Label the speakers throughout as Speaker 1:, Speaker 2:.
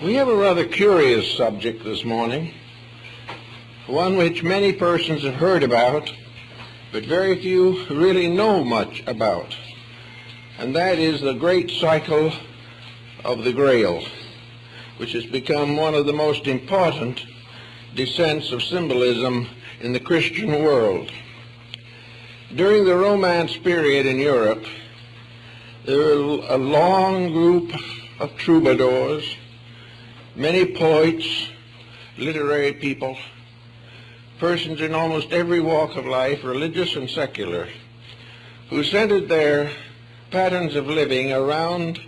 Speaker 1: We have a rather curious subject this morning, one which many persons have heard about, but very few really know much about, and that is the great cycle of the Grail, which has become one of the most important descents of symbolism in the Christian world. During the Romance period in Europe, there were a long group of troubadours, many poets, literary people, persons in almost every walk of life, religious and secular, who centered their patterns of living around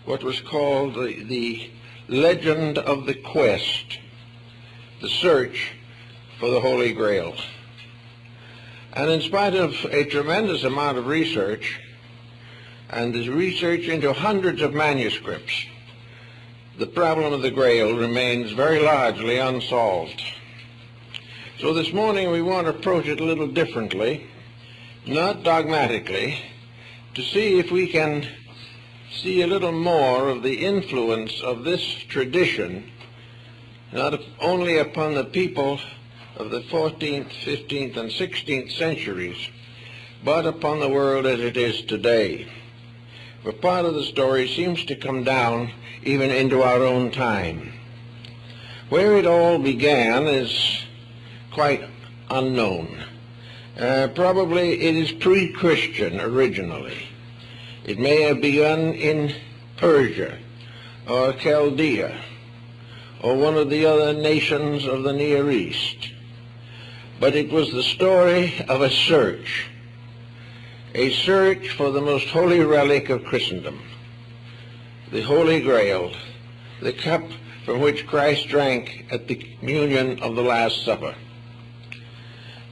Speaker 1: what was called the legend of the quest, the search for the Holy Grail. And in spite of a tremendous amount of research, and the research into hundreds of manuscripts, the problem of the Grail remains very largely unsolved. So this morning we want to approach it a little differently, not dogmatically, to see if we can see a little more of the influence of this tradition, not only upon the people of the 14th, 15th, and 16th centuries, but upon the world as it is today. For part of the story seems to come down even into our own time. Where it all began is quite unknown. Probably it is pre-Christian originally. It may have begun in Persia or Chaldea or one of the other nations of the Near East. But it was the story of a search for the most holy relic of Christendom, the Holy Grail, the cup from which Christ drank at the communion of the Last Supper.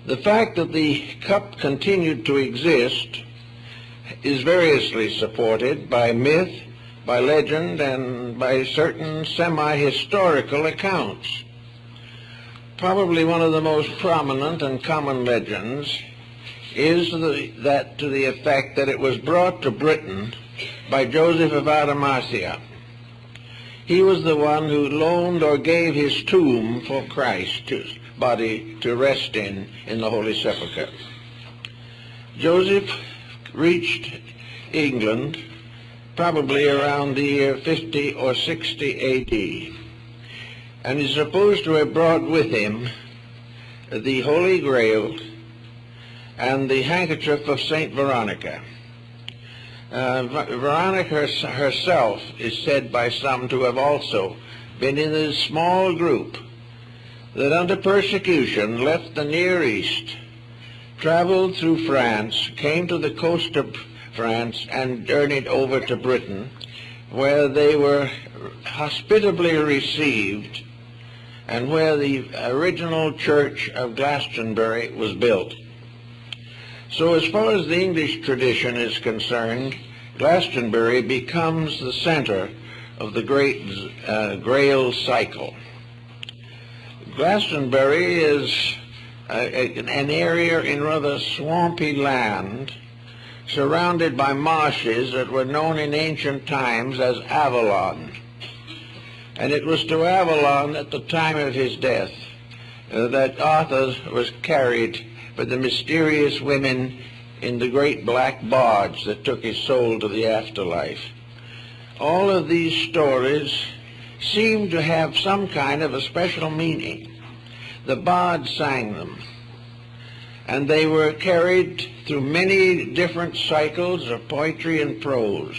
Speaker 1: The fact that the cup continued to exist is variously supported by myth, by legend, and by certain semi-historical accounts. Probably one of the most prominent and common legends is that to the effect that it was brought to Britain by Joseph of Arimathea. He was the one who loaned or gave his tomb for Christ's body to rest in the Holy Sepulchre. Joseph reached England probably around the year 50 or 60 A.D., and is supposed to have brought with him the Holy Grail and the handkerchief of Saint Veronica. Veronica herself is said by some to have also been in this small group that under persecution left the Near East, traveled through France, came to the coast of France, and journeyed over to Britain, where they were hospitably received and where the original church of Glastonbury was built. So as far as the English tradition is concerned, Glastonbury becomes the center of the great Grail cycle. Glastonbury is an area in rather swampy land surrounded by marshes that were known in ancient times as Avalon. And it was to Avalon at the time of his death that Arthur was carried by the mysterious women in the great black barge that took his soul to the afterlife. All of these stories seem to have some kind of a special meaning. The bards sang them, and they were carried through many different cycles of poetry and prose.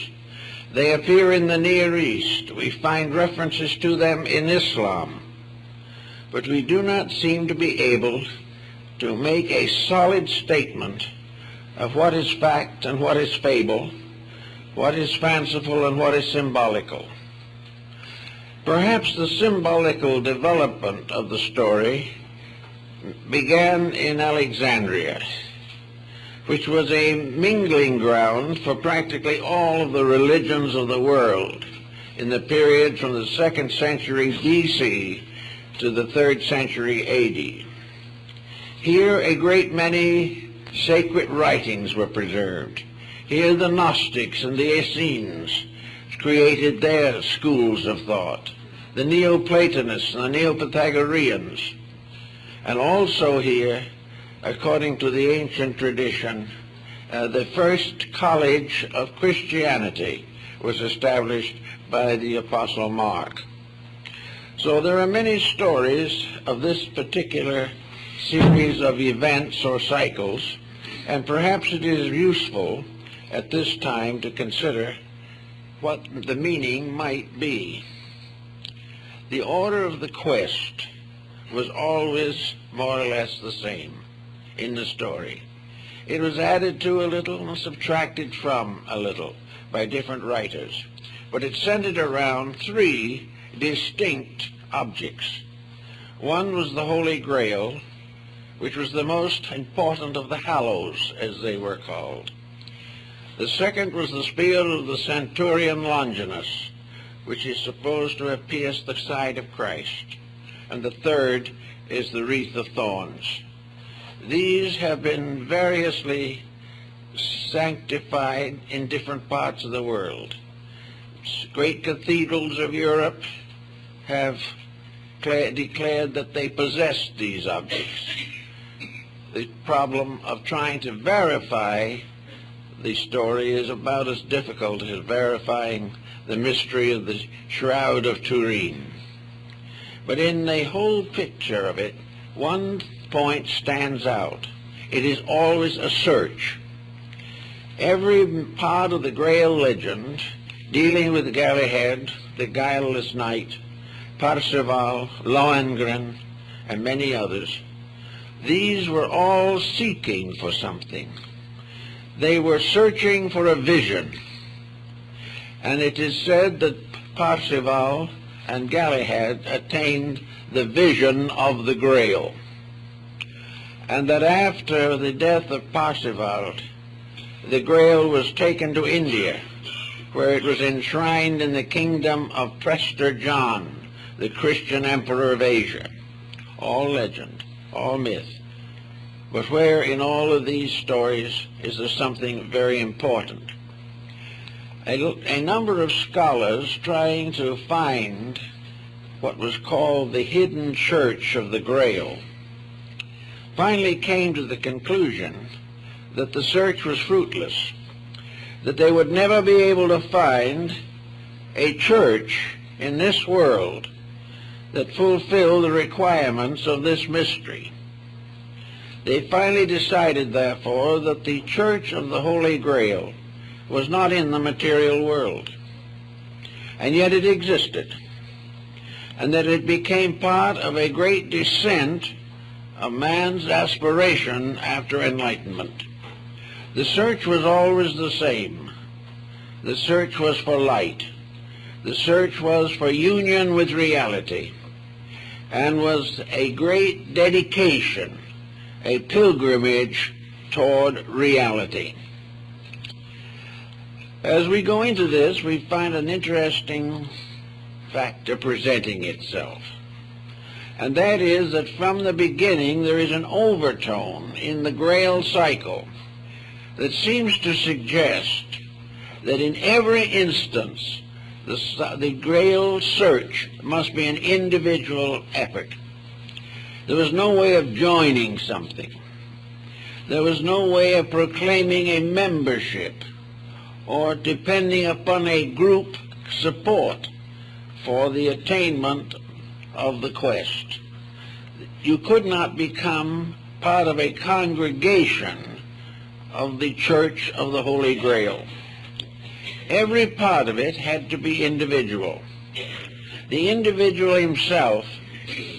Speaker 1: They appear in the Near East. We find references to them in Islam, but we do not seem to be able to make a solid statement of what is fact and what is fable, what is fanciful and what is symbolical. Perhaps the symbolical development of the story began in Alexandria, which was a mingling ground for practically all of the religions of the world in the period from the 2nd century BC to the 3rd century AD. Here a great many sacred writings were preserved. Here the Gnostics and the Essenes created their schools of thought. the Neoplatonists and the Neopythagoreans. And also here, according to the ancient tradition, the first college of Christianity was established by the Apostle Mark. So there are many stories of this particular series of events or cycles, and perhaps it is useful at this time to consider what the meaning might be. The order of the quest was always more or less the same in the story. It was added to a little and subtracted from a little by different writers, but it centered around three distinct objects. One was the Holy Grail, which was the most important of the hallows, as they were called. The second was the spear of the centurion Longinus, which is supposed to have pierced the side of Christ. And the third is the wreath of thorns. These have been variously sanctified in different parts of the world. Great cathedrals of Europe have declared that they possess these objects. The problem of trying to verify the story is about as difficult as verifying the mystery of the Shroud of Turin. But in the whole picture of it, one point stands out. It is always a search. Every part of the Grail legend, dealing with Galahad, the guileless knight, Parzival, Lohengrin, and many others, these were all seeking for something. They were searching for a vision. And it is said that Parzival and Galahad attained the vision of the Grail. And that after the death of Parzival, the Grail was taken to India, where it was enshrined in the kingdom of Prester John, the Christian emperor of Asia. All legend, all myth. But where in all of these stories is there something very important? A number of scholars trying to find what was called the hidden church of the Grail finally came to the conclusion that the search was fruitless, that they would never be able to find a church in this world that fulfilled the requirements of this mystery. They finally decided, therefore, that the church of the Holy Grail was not in the material world, and yet it existed, and that it became part of a great descent of man's aspiration after enlightenment. The search was always the same. The search was for light. The search was for union with reality, and was a great dedication, a pilgrimage toward reality. As we go into this, we find an interesting factor presenting itself. And that is that from the beginning there is an overtone in the Grail cycle that seems to suggest that in every instance the Grail search must be an individual effort. There was no way of joining something. There was no way of proclaiming a membership or depending upon a group support for the attainment of the quest. You could not become part of a congregation of the Church of the Holy Grail. Every part of it had to be individual. The individual himself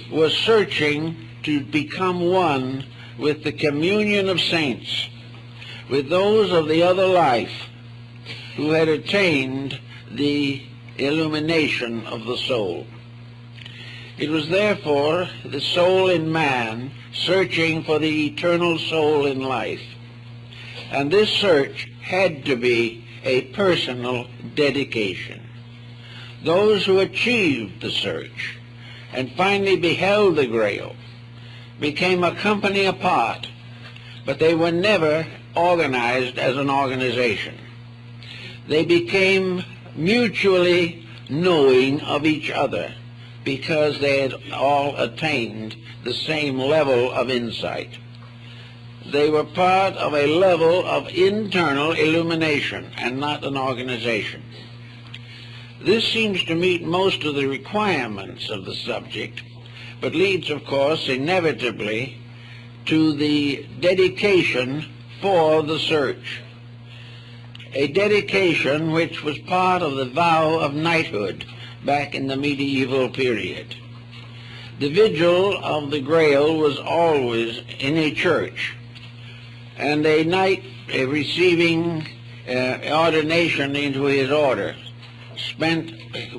Speaker 1: was searching to become one with the communion of saints, with those of the other life who had attained the illumination of the soul. It was therefore the soul in man searching for the eternal soul in life. And this search had to be a personal dedication. Those who achieved the search and finally beheld the Grail became a company apart, but they were never organized as an organization. They became mutually knowing of each other, because they had all attained the same level of insight. They were part of a level of internal illumination and not an organization. This seems to meet most of the requirements of the subject, but leads, of course, inevitably to the dedication for the search. A dedication which was part of the vow of knighthood back in the medieval period. The vigil of the Grail was always in a church, and a knight receiving ordination into his order spent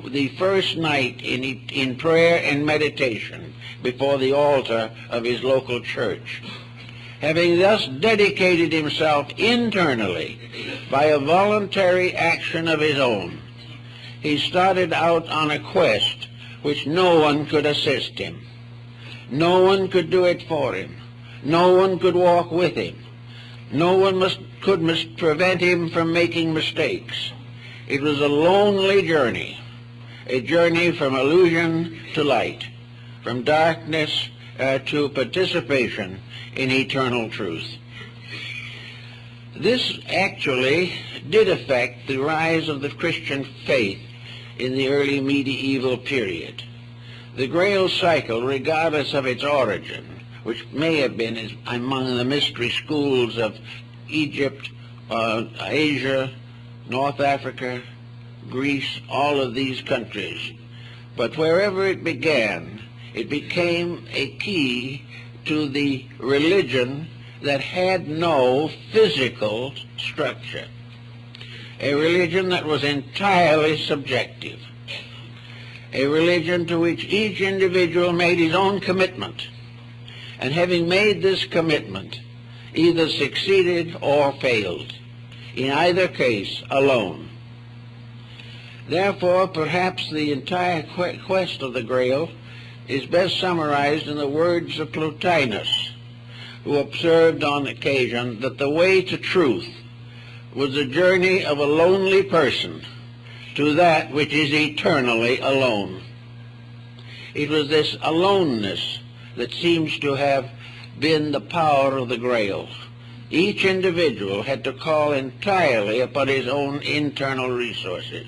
Speaker 1: the first night in prayer and meditation before the altar of his local church. Having thus dedicated himself internally by a voluntary action of his own, he started out on a quest which no one could assist him. No one could do it for him. No one could walk with him. No one could prevent him from making mistakes. It was a lonely journey, a journey from illusion to light, from darkness to participation in eternal truth. This actually did affect the rise of the Christian faith in the early medieval period. The Grail cycle, regardless of its origin, which may have been among the mystery schools of Egypt, Asia, North Africa, Greece, all of these countries. But wherever it began, it became a key to the religion that had no physical structure, a religion that was entirely subjective, a religion to which each individual made his own commitment, and having made this commitment, either succeeded or failed, in either case alone. Therefore, perhaps the entire quest of the Grail is best summarized in the words of Plotinus, who observed on occasion that the way to truth was the journey of a lonely person to that which is eternally alone. It was this aloneness that seems to have been the power of the Grail. Each individual had to call entirely upon his own internal resources.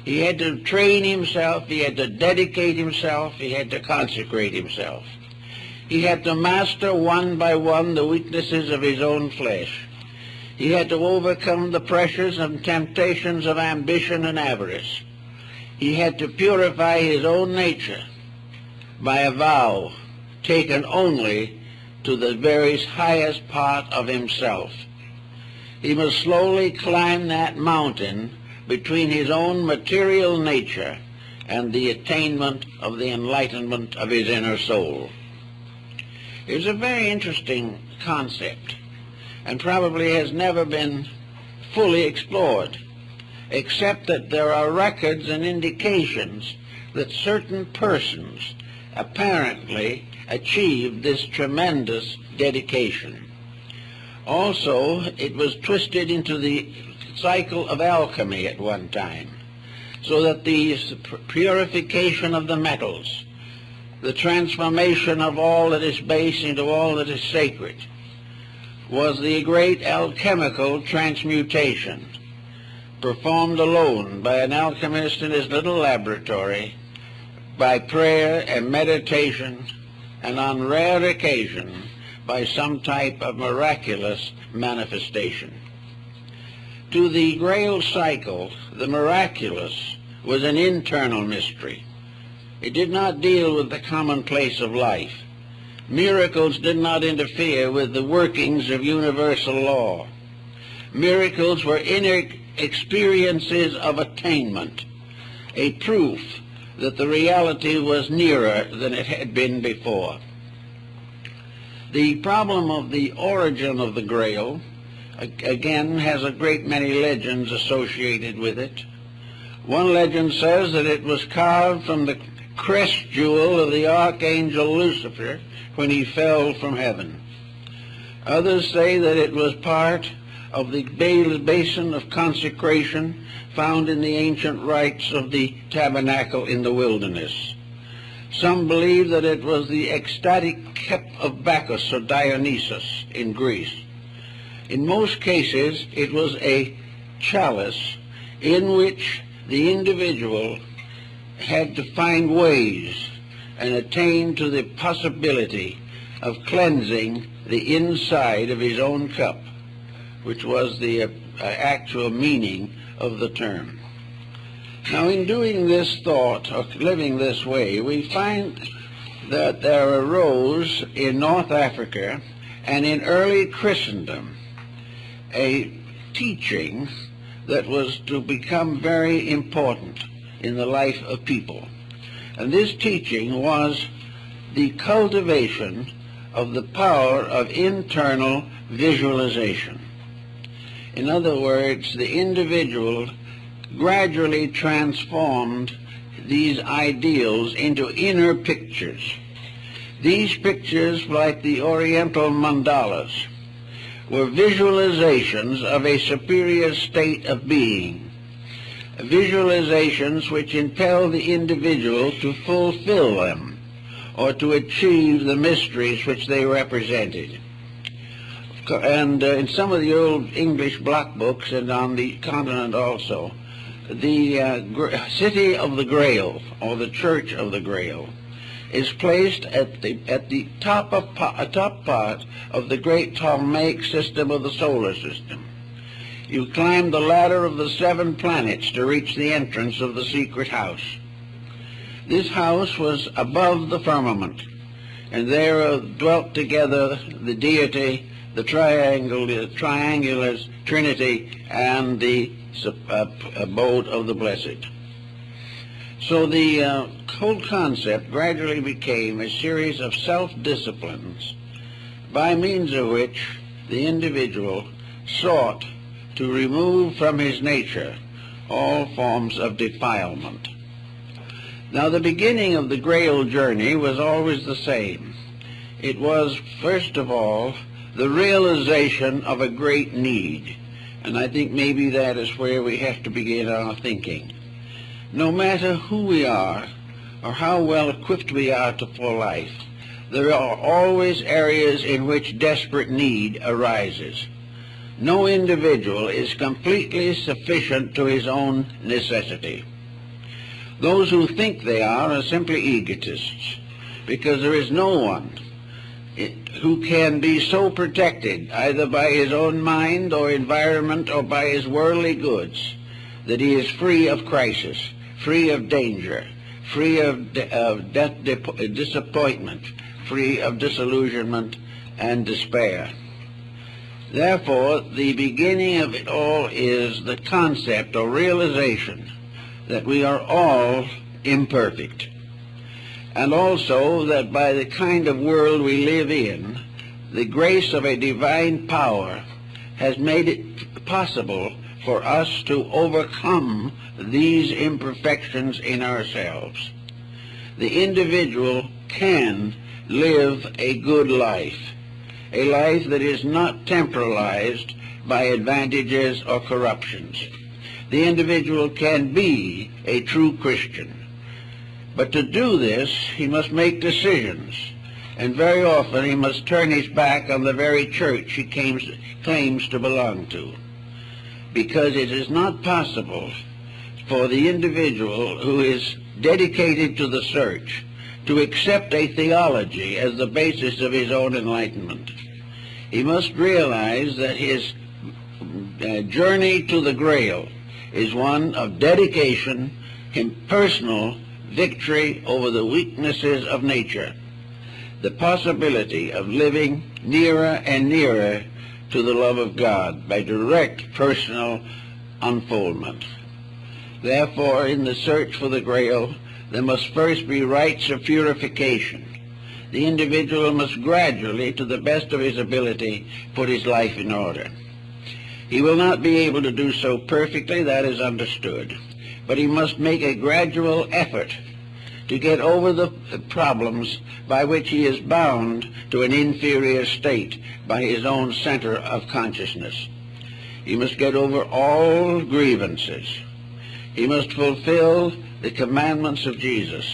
Speaker 1: He had to train himself, he had to dedicate himself, he had to consecrate himself. He had to master one by one the weaknesses of his own flesh. He had to overcome the pressures and temptations of ambition and avarice. He had to purify his own nature by a vow taken only to the very highest part of himself. He must slowly climb that mountain between his own material nature and the attainment of the enlightenment of his inner soul. It's a very interesting concept, and probably has never been fully explored, except that there are records and indications that certain persons apparently achieved this tremendous dedication. Also, it was twisted into the cycle of alchemy at one time, so that the purification of the metals, the transformation of all that is base into all that is sacred, was the great alchemical transmutation, performed alone by an alchemist in his little laboratory, by prayer and meditation, and on rare occasion by some type of miraculous manifestation. To the Grail cycle, the miraculous was an internal mystery. It did not deal with the commonplace of life. Miracles did not interfere with the workings of universal law. Miracles were inner experiences of attainment, a proof that the reality was nearer than it had been before. The problem of the origin of the Grail, again, has a great many legends associated with it. One legend says that it was carved from the crest jewel of the archangel Lucifer when he fell from heaven. Others say that it was part of the basin of consecration found in the ancient rites of the tabernacle in the wilderness. Some believe that it was the ecstatic cup of Bacchus or Dionysus in Greece. In most cases, it was a chalice in which the individual had to find ways and attain to the possibility of cleansing the inside of his own cup, which was the actual meaning of the term. Now, in doing this thought, or living this way, we find that there arose in North Africa and in early Christendom a teaching that was to become very important in the life of people. And this teaching was the cultivation of the power of internal visualization. In other words, the individual gradually transformed these ideals into inner pictures. These pictures, like the Oriental mandalas, were visualizations of a superior state of being, visualizations which impel the individual to fulfill them or to achieve the mysteries which they represented. And in some of the old English block books, and on the continent also, the city of the Grail, or the Church of the Grail, is placed at the top part of the great Ptolemaic system of the solar system. You climb the ladder of the 7 planets to reach the entrance of the secret house. This house was above the firmament, and there dwelt together the Deity, the triangular Trinity, and the abode of the blessed. So the whole concept gradually became a series of self-disciplines by means of which the individual sought to remove from his nature all forms of defilement. Now, the beginning of the Grail journey was always the same. It was, first of all, the realization of a great need, and I think maybe that is where we have to begin our thinking. No matter who we are or how well equipped we are for life, there are always areas in which desperate need arises. No individual is completely sufficient to his own necessity. Those who think they are simply egotists, because there is no one who can be so protected either by his own mind or environment or by his worldly goods that he is free of crisis, free of danger, free of disappointment, free of disillusionment and despair. Therefore, the beginning of it all is the concept or realization that we are all imperfect, and also that by the kind of world we live in, the grace of a divine power has made it possible for us to overcome these imperfections in ourselves. The individual can live a good life, a life that is not temporalized by advantages or corruptions. The individual can be a true Christian. But to do this, he must make decisions, and very often he must turn his back on the very church he claims to belong to, because it is not possible for the individual who is dedicated to the search to accept a theology as the basis of his own enlightenment. He must realize that his journey to the Grail is one of dedication and personal victory over the weaknesses of nature, the possibility of living nearer and nearer to the love of God by direct personal unfoldment. Therefore, in the search for the Grail, there must first be rites of purification. The individual must gradually, to the best of his ability, put his life in order. He will not be able to do so perfectly, that is understood, but he must make a gradual effort to get over the problems by which he is bound to an inferior state by his own center of consciousness. He must get over all grievances. He must fulfill the commandments of Jesus.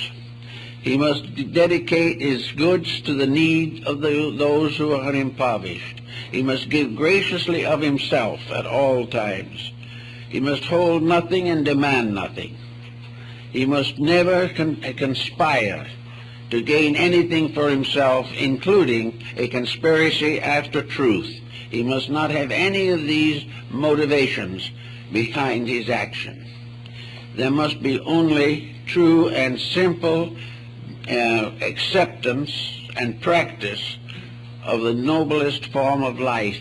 Speaker 2: He must dedicate his goods to the need of those who are impoverished. He must give graciously of himself at all times. He must hold nothing and demand nothing. He must never conspire to gain anything for himself, including a conspiracy after truth. He must not have any of these motivations behind his action. There must be only true and simple acceptance and practice of the noblest form of life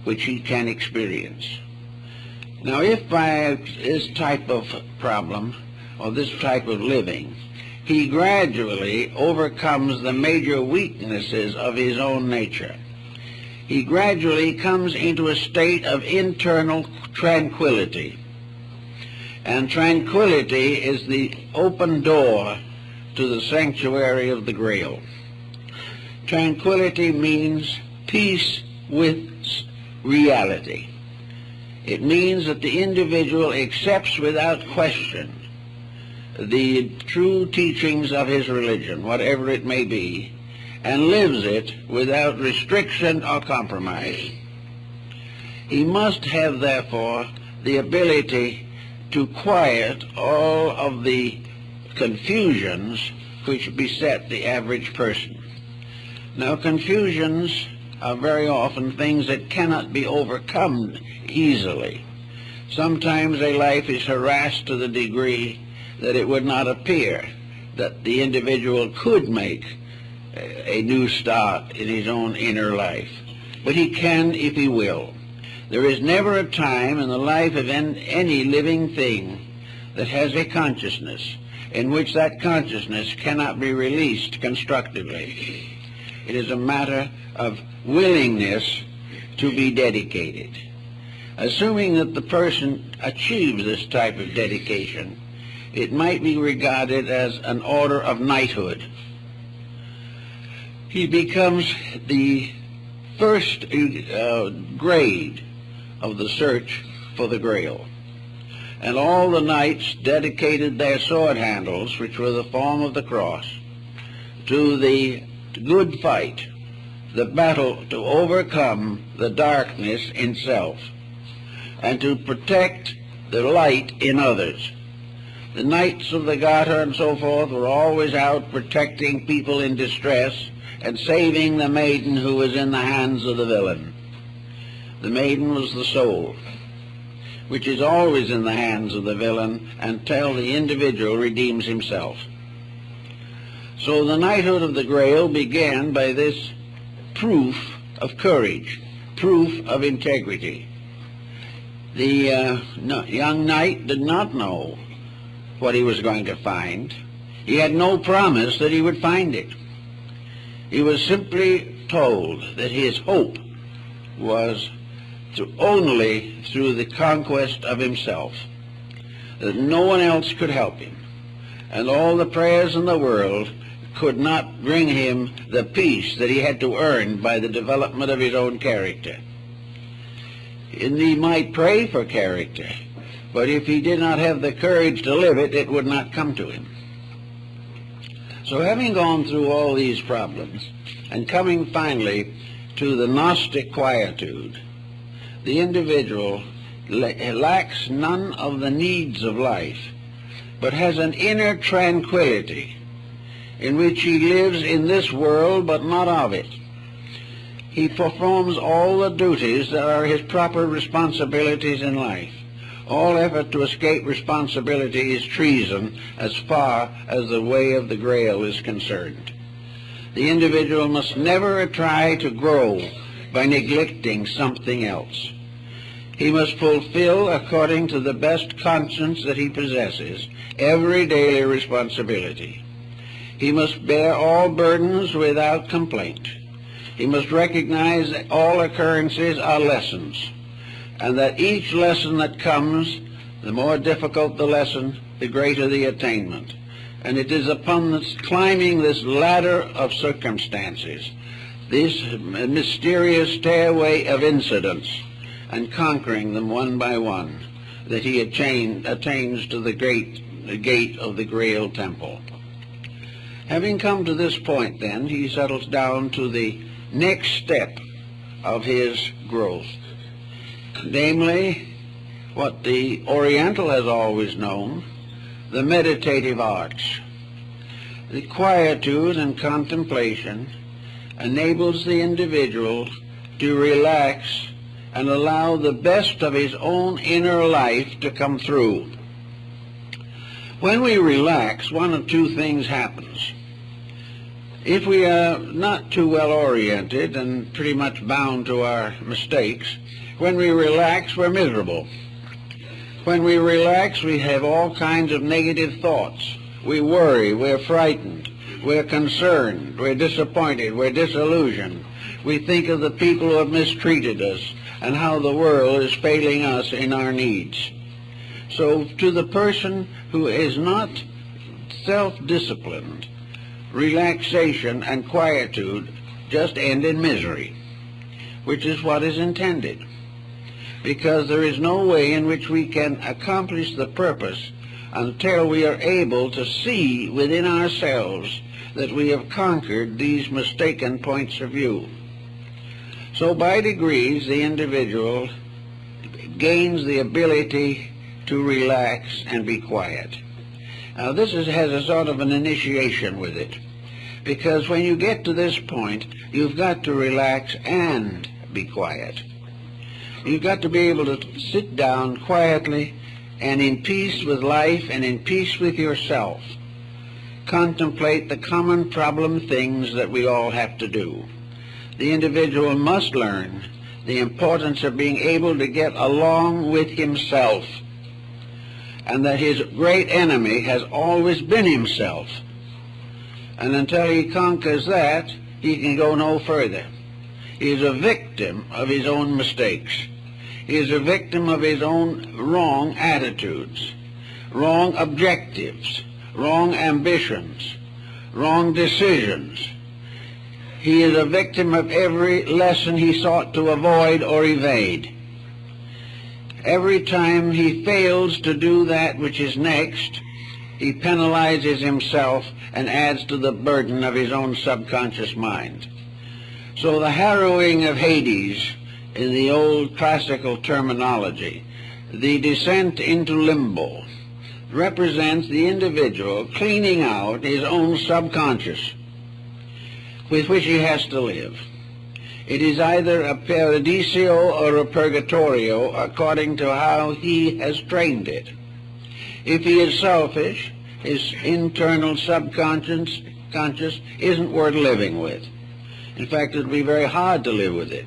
Speaker 2: which he can experience. Now, if by this type of problem or this type of living he gradually overcomes the major weaknesses of his own nature, he gradually comes into a state of internal tranquility. And tranquility is the open door to the sanctuary of the Grail. Tranquility means peace with reality. It means that the individual accepts without question the true teachings of his religion, whatever it may be, and lives it without restriction or compromise. He must have, therefore, the ability to quiet all of the confusions which beset the average person. Now, confusions are very often things that cannot be overcome easily. Sometimes a life is harassed to the degree that it would not appear that the individual could make a new start in his own inner life. But he can if he will. There is never a time in the life of any living thing that has a consciousness in which that consciousness cannot be released constructively. It is a matter of willingness to be dedicated. Assuming that the person achieves this type of dedication, it might be regarded as an order of knighthood. He becomes the first grade of the search for the Grail. And all the knights dedicated their sword handles, which were the form of the cross, to the good fight, the battle to overcome the darkness in self, and to protect the light in others. The knights of the Garter and so forth were always out protecting people in distress and saving the maiden who was in the hands of the villain. The maiden was the soul, which is always in the hands of the villain until the individual redeems himself. So the knighthood of the Grail began by this proof of courage, proof of integrity. The young knight did not know what he was going to find. He had no promise that he would find it. He was simply told that his hope was only through the conquest of himself, that no one else could help him, and all the prayers in the world could not bring him the peace that he had to earn by the development of his own character. And he might pray for character, but if he did not have the courage to live it, it would not come to him. So having gone through all these problems, and coming finally to the Gnostic quietude, the individual lacks none of the needs of life, but has an inner tranquility in which he lives in this world but not of it. He performs all the duties that are his proper responsibilities in life. All effort to escape responsibility is treason as far as the way of the Grail is concerned. The individual must never try to grow by neglecting something else. He must fulfill, according to the best conscience that he possesses, every daily responsibility. He must bear all burdens without complaint. He must recognize that all occurrences are lessons, and that each lesson that comes, the more difficult the lesson, the greater the attainment. And it is upon this, climbing this ladder of circumstances, this mysterious stairway of incidents, and conquering them one by one, that he attains to the gate of the Grail temple. Having come to this point, then, he settles down to the next step of his growth, namely what the Oriental has always known, the meditative arts. The quietude and contemplation enables the individual to relax and allow the best of his own inner life to come through. When we relax, one of two things happens. If we are not too well oriented and pretty much bound to our mistakes, when we relax, we're miserable. When we relax, we have all kinds of negative thoughts. We worry, we're frightened, we're concerned, we're disappointed, we're disillusioned. We think of the people who have mistreated us and how the world is failing us in our needs. So to the person who is not self-disciplined, relaxation and quietude just end in misery, which is what is intended, because there is no way in which we can accomplish the purpose until we are able to see within ourselves that we have conquered these mistaken points of view. So by degrees the individual gains the ability to relax and be quiet. Now this has a sort of an initiation with it, because when you get to this point, you've got to relax and be quiet. You've got to be able to sit down quietly and in peace with life and in peace with yourself. Contemplate the common problem things that we all have to do. The individual must learn the importance of being able to get along with himself, and that his great enemy has always been himself. And until he conquers that, he can go no further. He is a victim of his own mistakes. He is a victim of his own wrong attitudes, wrong objectives, wrong ambitions, wrong decisions. He is a victim of every lesson he sought to avoid or evade. Every time he fails to do that which is next, he penalizes himself and adds to the burden of his own subconscious mind. So the harrowing of Hades, in the old classical terminology, the descent into limbo, represents the individual cleaning out his own subconscious with which he has to live. It is either a paradiso or a purgatorio according to how he has trained it. If he is selfish, his internal subconscious isn't worth living with. In fact, it would be very hard to live with it.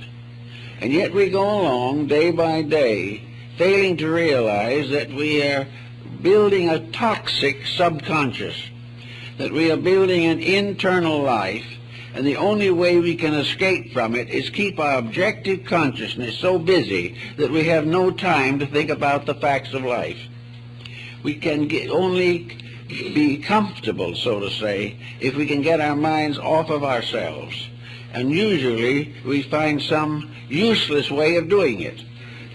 Speaker 2: And yet we go along day by day, failing to realize that we are building a toxic subconscious, that we are building an internal life, and the only way we can escape from it is keep our objective consciousness so busy that we have no time to think about the facts of life. We can only be comfortable, so to say, if we can get our minds off of ourselves. And usually we find some useless way of doing it.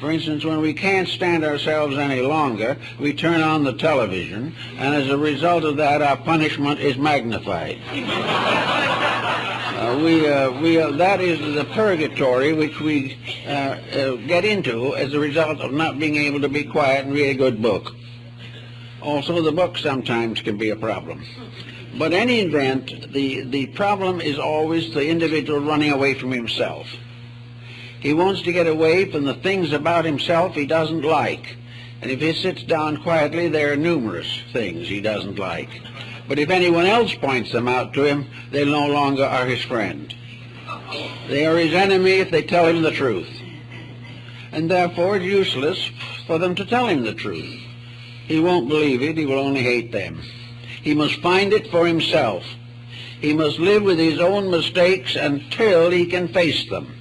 Speaker 2: For instance, when we can't stand ourselves any longer, we turn on the television, and as a result of that, our punishment is magnified. That is the purgatory which we get into as a result of not being able to be quiet and read a good book. Also, the book sometimes can be a problem. But in any event, the problem is always the individual running away from himself. He wants to get away from the things about himself he doesn't like. And if he sits down quietly, there are numerous things he doesn't like. But if anyone else points them out to him, they no longer are his friend. They are his enemy if they tell him the truth. And therefore it's useless for them to tell him the truth. He won't believe it, he will only hate them. He must find it for himself. He must live with his own mistakes until he can face them.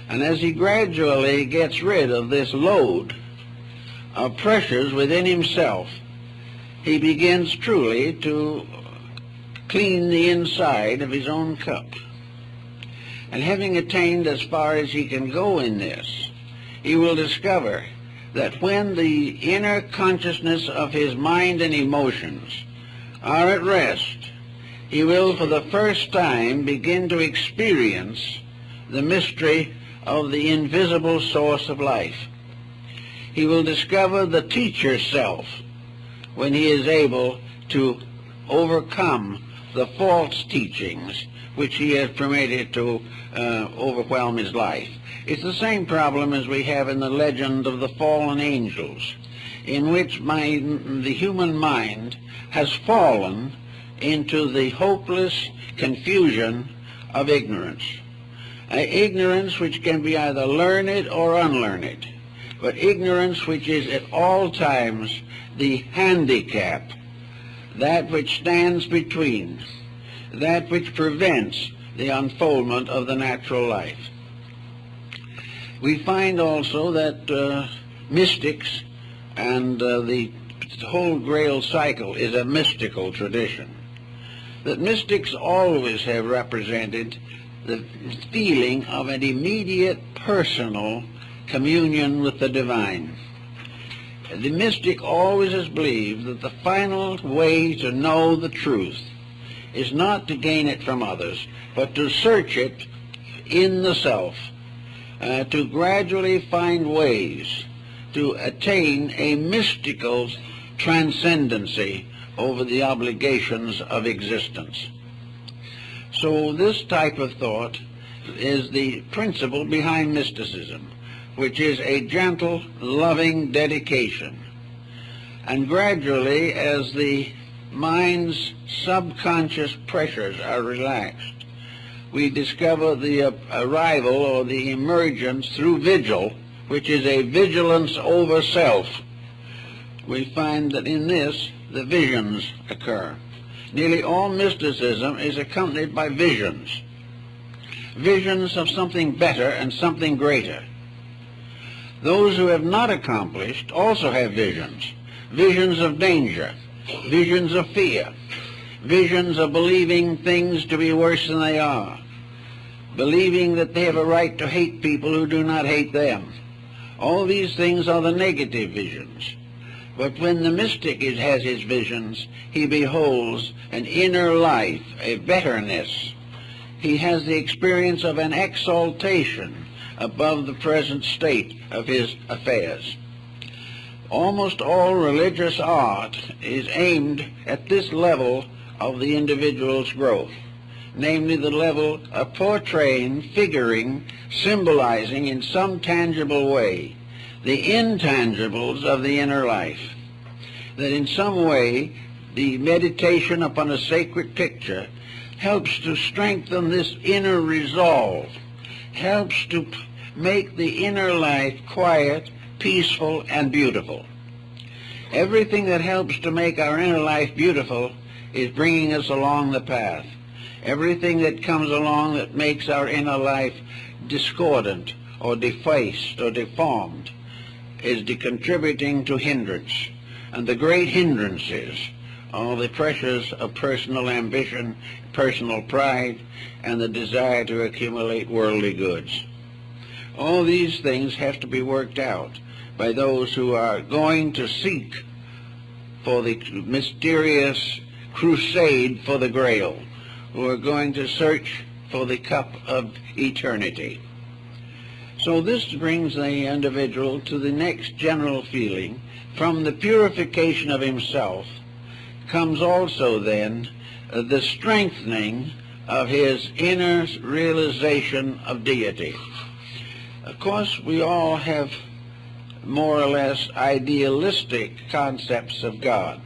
Speaker 2: And as he gradually gets rid of this load of pressures within himself, he begins truly to clean the inside of his own cup. And having attained as far as he can go in this, he will discover that when the inner consciousness of his mind and emotions are at rest, he will for the first time begin to experience the mystery of the invisible source of life. He will discover the teacher self when he is able to overcome the false teachings which he has permitted to overwhelm his life. It's the same problem as we have in the legend of the fallen angels, in which the human mind has fallen into the hopeless confusion of ignorance. Ignorance which can be either learned or unlearned, but ignorance which is at all times the handicap, that which stands between, that which prevents the unfoldment of the natural life. We find also that mystics and the whole Grail cycle is a mystical tradition, that mystics always have represented the feeling of an immediate personal communion with the divine. The mystic always has believed that the final way to know the truth is not to gain it from others, but to search it in the self, to gradually find ways to attain a mystical transcendency over the obligations of existence. So this type of thought is the principle behind mysticism, which is a gentle, loving dedication. And gradually, as the mind's subconscious pressures are relaxed, we discover the arrival or the emergence through vigil, which is a vigilance over self. We find that in this, the visions occur. Nearly all mysticism is accompanied by visions. Visions of something better and something greater. Those who have not accomplished also have visions. Visions of danger, visions of fear, visions of believing things to be worse than they are, believing that they have a right to hate people who do not hate them. All these things are the negative visions. But when the mystic has his visions, he beholds an inner life, a betterness. He has the experience of an exaltation above the present state of his affairs. Almost all religious art is aimed at this level of the individual's growth, namely the level of portraying, figuring, symbolizing in some tangible way the intangibles of the inner life, that in some way the meditation upon a sacred picture helps to strengthen this inner resolve, helps to make the inner life quiet, peaceful, and beautiful. Everything that helps to make our inner life beautiful is bringing us along the path. Everything that comes along that makes our inner life discordant or defaced or deformed is contributing to hindrance. And the great hindrances are the pressures of personal ambition, personal pride, and the desire to accumulate worldly goods. All these things have to be worked out by those who are going to seek for the mysterious crusade for the Grail, who are going to search for the cup of eternity. So this brings the individual to the next general feeling. From the purification of himself comes also then the strengthening of his inner realization of deity. Of course, we all have more or less idealistic concepts of God,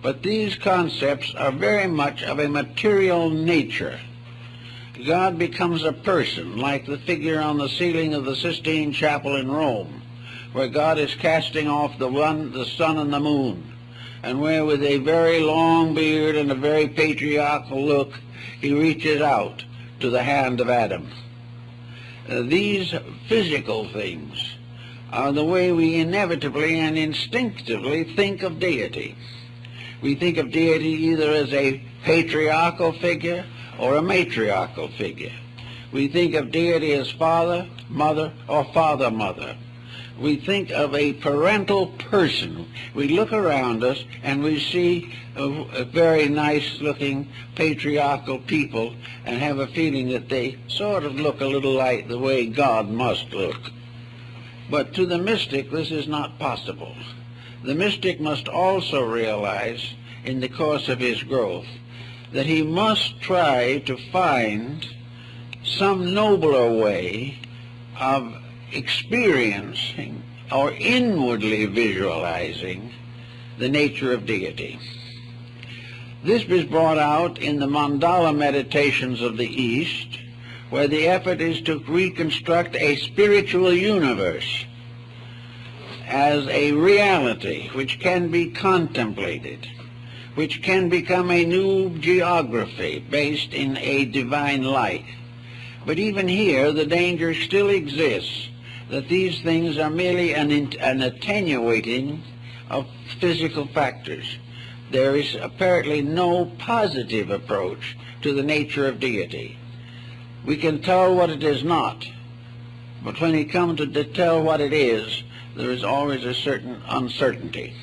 Speaker 2: but these concepts are very much of a material nature. God becomes a person, like the figure on the ceiling of the Sistine Chapel in Rome, where God is casting off the sun and the moon, and where with a very long beard and a very patriarchal look, he reaches out to the hand of Adam. These physical things are the way we inevitably and instinctively think of deity. We think of deity either as a patriarchal figure or a matriarchal figure. We think of deity as father, mother, or father-mother. we think of a parental person. We look around us and we see a very nice-looking patriarchal people and have a feeling that they sort of look a little like the way God must look. But to the mystic, this is not possible. The mystic must also realize, in the course of his growth, that he must try to find some nobler way of experiencing or inwardly visualizing the nature of deity. This is brought out in the mandala meditations of the East, where the effort is to reconstruct a spiritual universe as a reality which can be contemplated, which can become a new geography based in a divine light. But even here, the danger still exists that these things are merely an attenuating of physical factors. There is apparently no positive approach to the nature of deity. We can tell what it is not, but when we come to tell what it is, there is always a certain uncertainty.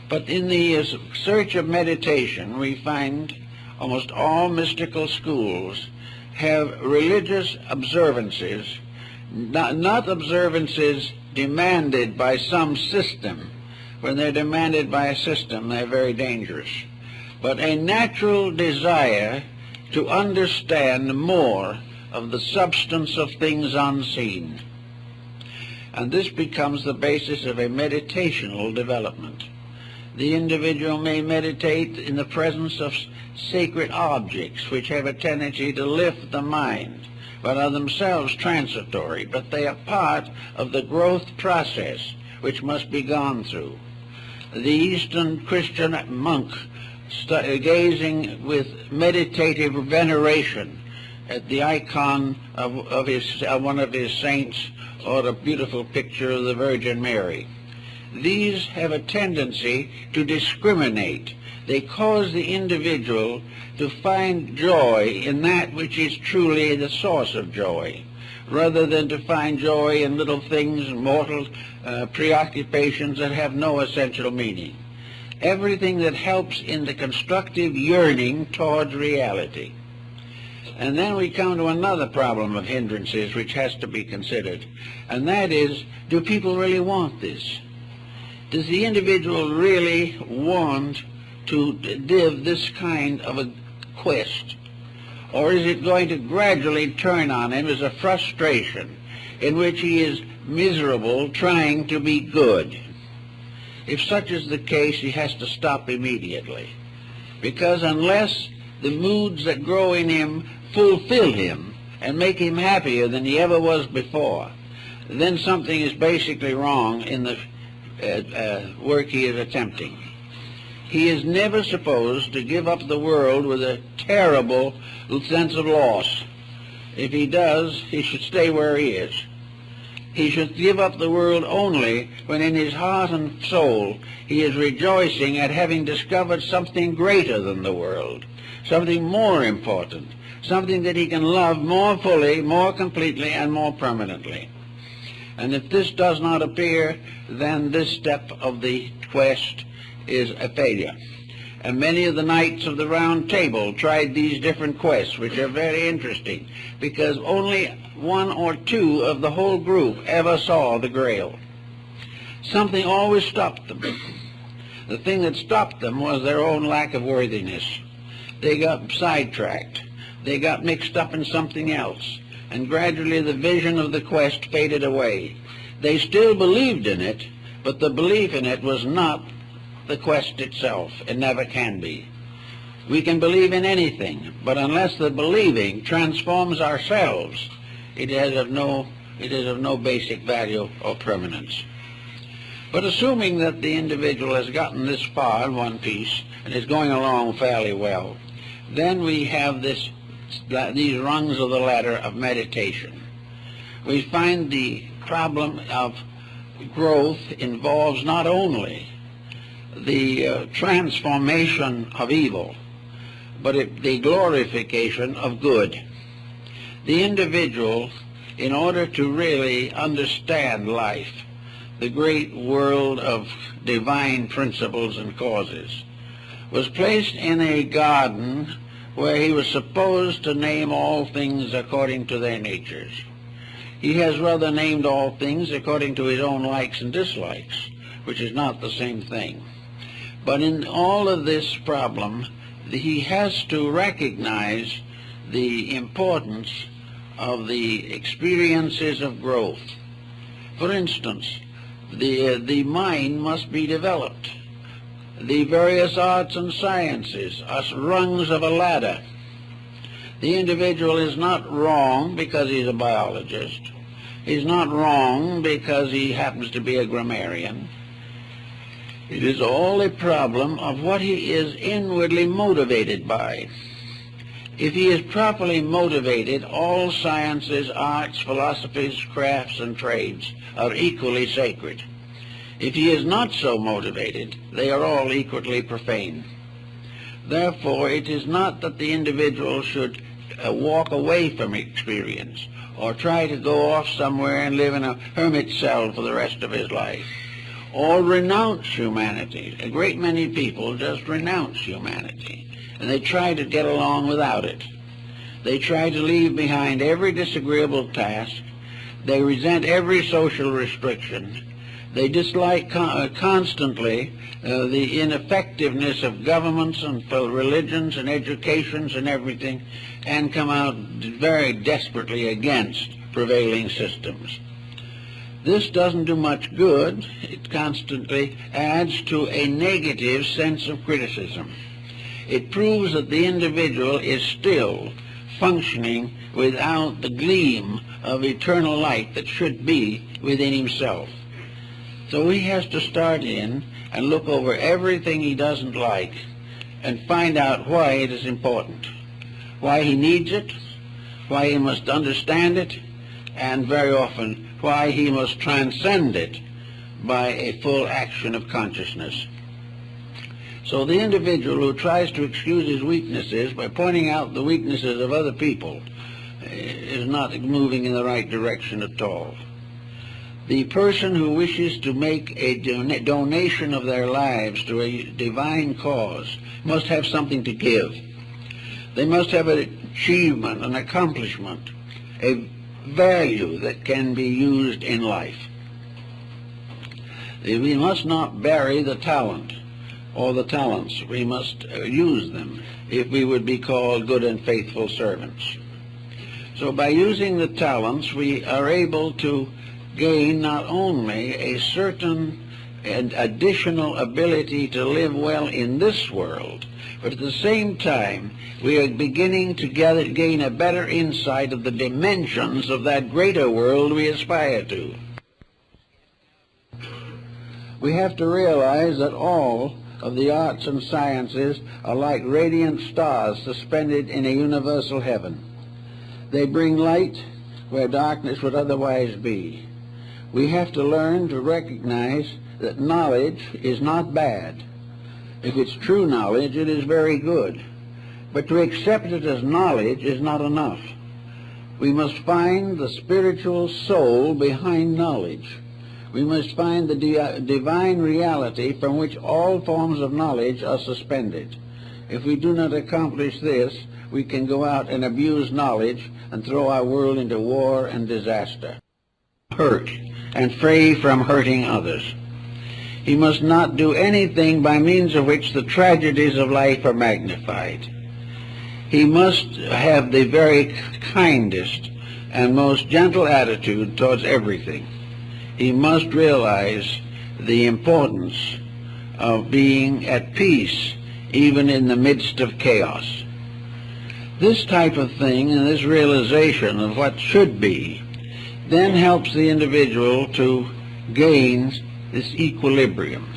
Speaker 2: But in the search of meditation, we find almost all mystical schools have religious observances, not observances demanded by some system. When they're demanded by a system, they're very dangerous. But a natural desire to understand more of the substance of things unseen. And this becomes the basis of a meditational development. The individual may meditate in the presence of sacred objects which have a tendency to lift the mind, but are themselves transitory, but they are part of the growth process which must be gone through. The Eastern Christian monk gazing with meditative veneration at the icon of one of his saints or a beautiful picture of the Virgin Mary. These have a tendency to discriminate. They cause the individual to find joy in that which is truly the source of joy, rather than to find joy in little things, mortal preoccupations that have no essential meaning. Everything that helps in the constructive yearning towards reality. And then we come to another problem of hindrances which has to be considered, and that is, do people really want this? Does the individual really want to live this kind of a quest? Or is it going to gradually turn on him as a frustration in which he is miserable trying to be good? If such is the case, he has to stop immediately. Because unless the moods that grow in him fulfill him and make him happier than he ever was before, then something is basically wrong in the work he is attempting. He is never supposed to give up the world with a terrible sense of loss. If he does, he should stay where he is. He should give up the world only when in his heart and soul he is rejoicing at having discovered something greater than the world, something more important, something that he can love more fully, more completely, and more permanently. And if this does not appear, then this step of the quest is a failure. And many of the knights of the Round Table tried these different quests, which are very interesting, because only one or two of the whole group ever saw the Grail. Something always stopped them. The thing that stopped them was their own lack of worthiness. They got sidetracked. They got mixed up in something else. And gradually the vision of the quest faded away. They still believed in it, but the belief in it was not the quest itself. It never can be. We can believe in anything, but unless the believing transforms ourselves, it is of no basic value or permanence. But assuming that the individual has gotten this far in one piece and is going along fairly well, then we have these rungs of the ladder of meditation. We find the problem of growth involves not only the transformation of evil, but the glorification of good. The individual in order to really understand life, the great world of divine principles and causes, was placed in a garden where he was supposed to name all things according to their natures. He has rather named all things according to his own likes and dislikes, which is not the same thing. But in all of this problem, he has to recognize the importance of the experiences of growth. For instance, the mind must be developed. The various arts and sciences are rungs of a ladder. The individual is not wrong because he's a biologist. He's not wrong because he happens to be a grammarian. It is all a problem of what he is inwardly motivated by. If he is properly motivated, all sciences, arts, philosophies, crafts, and trades are equally sacred. If he is not so motivated, they are all equally profane. Therefore, it is not that the individual should walk away from experience or try to go off somewhere and live in a hermit cell for the rest of his life, or renounce humanity. A great many people just renounce humanity, and they try to get along without it. They try to leave behind every disagreeable task. They resent every social restriction. They dislike constantly the ineffectiveness of governments and religions and educations and everything, and come out very desperately against prevailing systems. This doesn't do much good. It constantly adds to a negative sense of criticism. It proves that the individual is still functioning without the gleam of eternal light that should be within himself. So he has to start in and look over everything he doesn't like and find out why it is important, why he needs it, why he must understand it, and very often why he must transcend it by a full action of consciousness. So the individual who tries to excuse his weaknesses by pointing out the weaknesses of other people is not moving in the right direction at all. The person who wishes to make a donation of their lives to a divine cause must have something to give. They must have an achievement, an accomplishment, a value that can be used in life. We must not bury the talent or the talents. We must use them if we would be called good and faithful servants. So by using the talents, we are able to gain not only a certain and additional ability to live well in this world, but at the same time we are beginning to gain a better insight of the dimensions of that greater world we aspire to. We have to realize that all of the arts and sciences are like radiant stars suspended in a universal heaven. They bring light where darkness would otherwise be. We have to learn to recognize that knowledge is not bad. If it's true knowledge, it is very good. But to accept it as knowledge is not enough. We must find the spiritual soul behind knowledge. We must find the divine reality from which all forms of knowledge are suspended. If we do not accomplish this, we can go out and abuse knowledge and throw our world into war and disaster. Hurt and free from hurting others. He must not do anything by means of which the tragedies of life are magnified. He must have the very kindest and most gentle attitude towards everything. He must realize the importance of being at peace even in the midst of chaos. This type of thing and this realization of what should be then helps the individual to gain this equilibrium,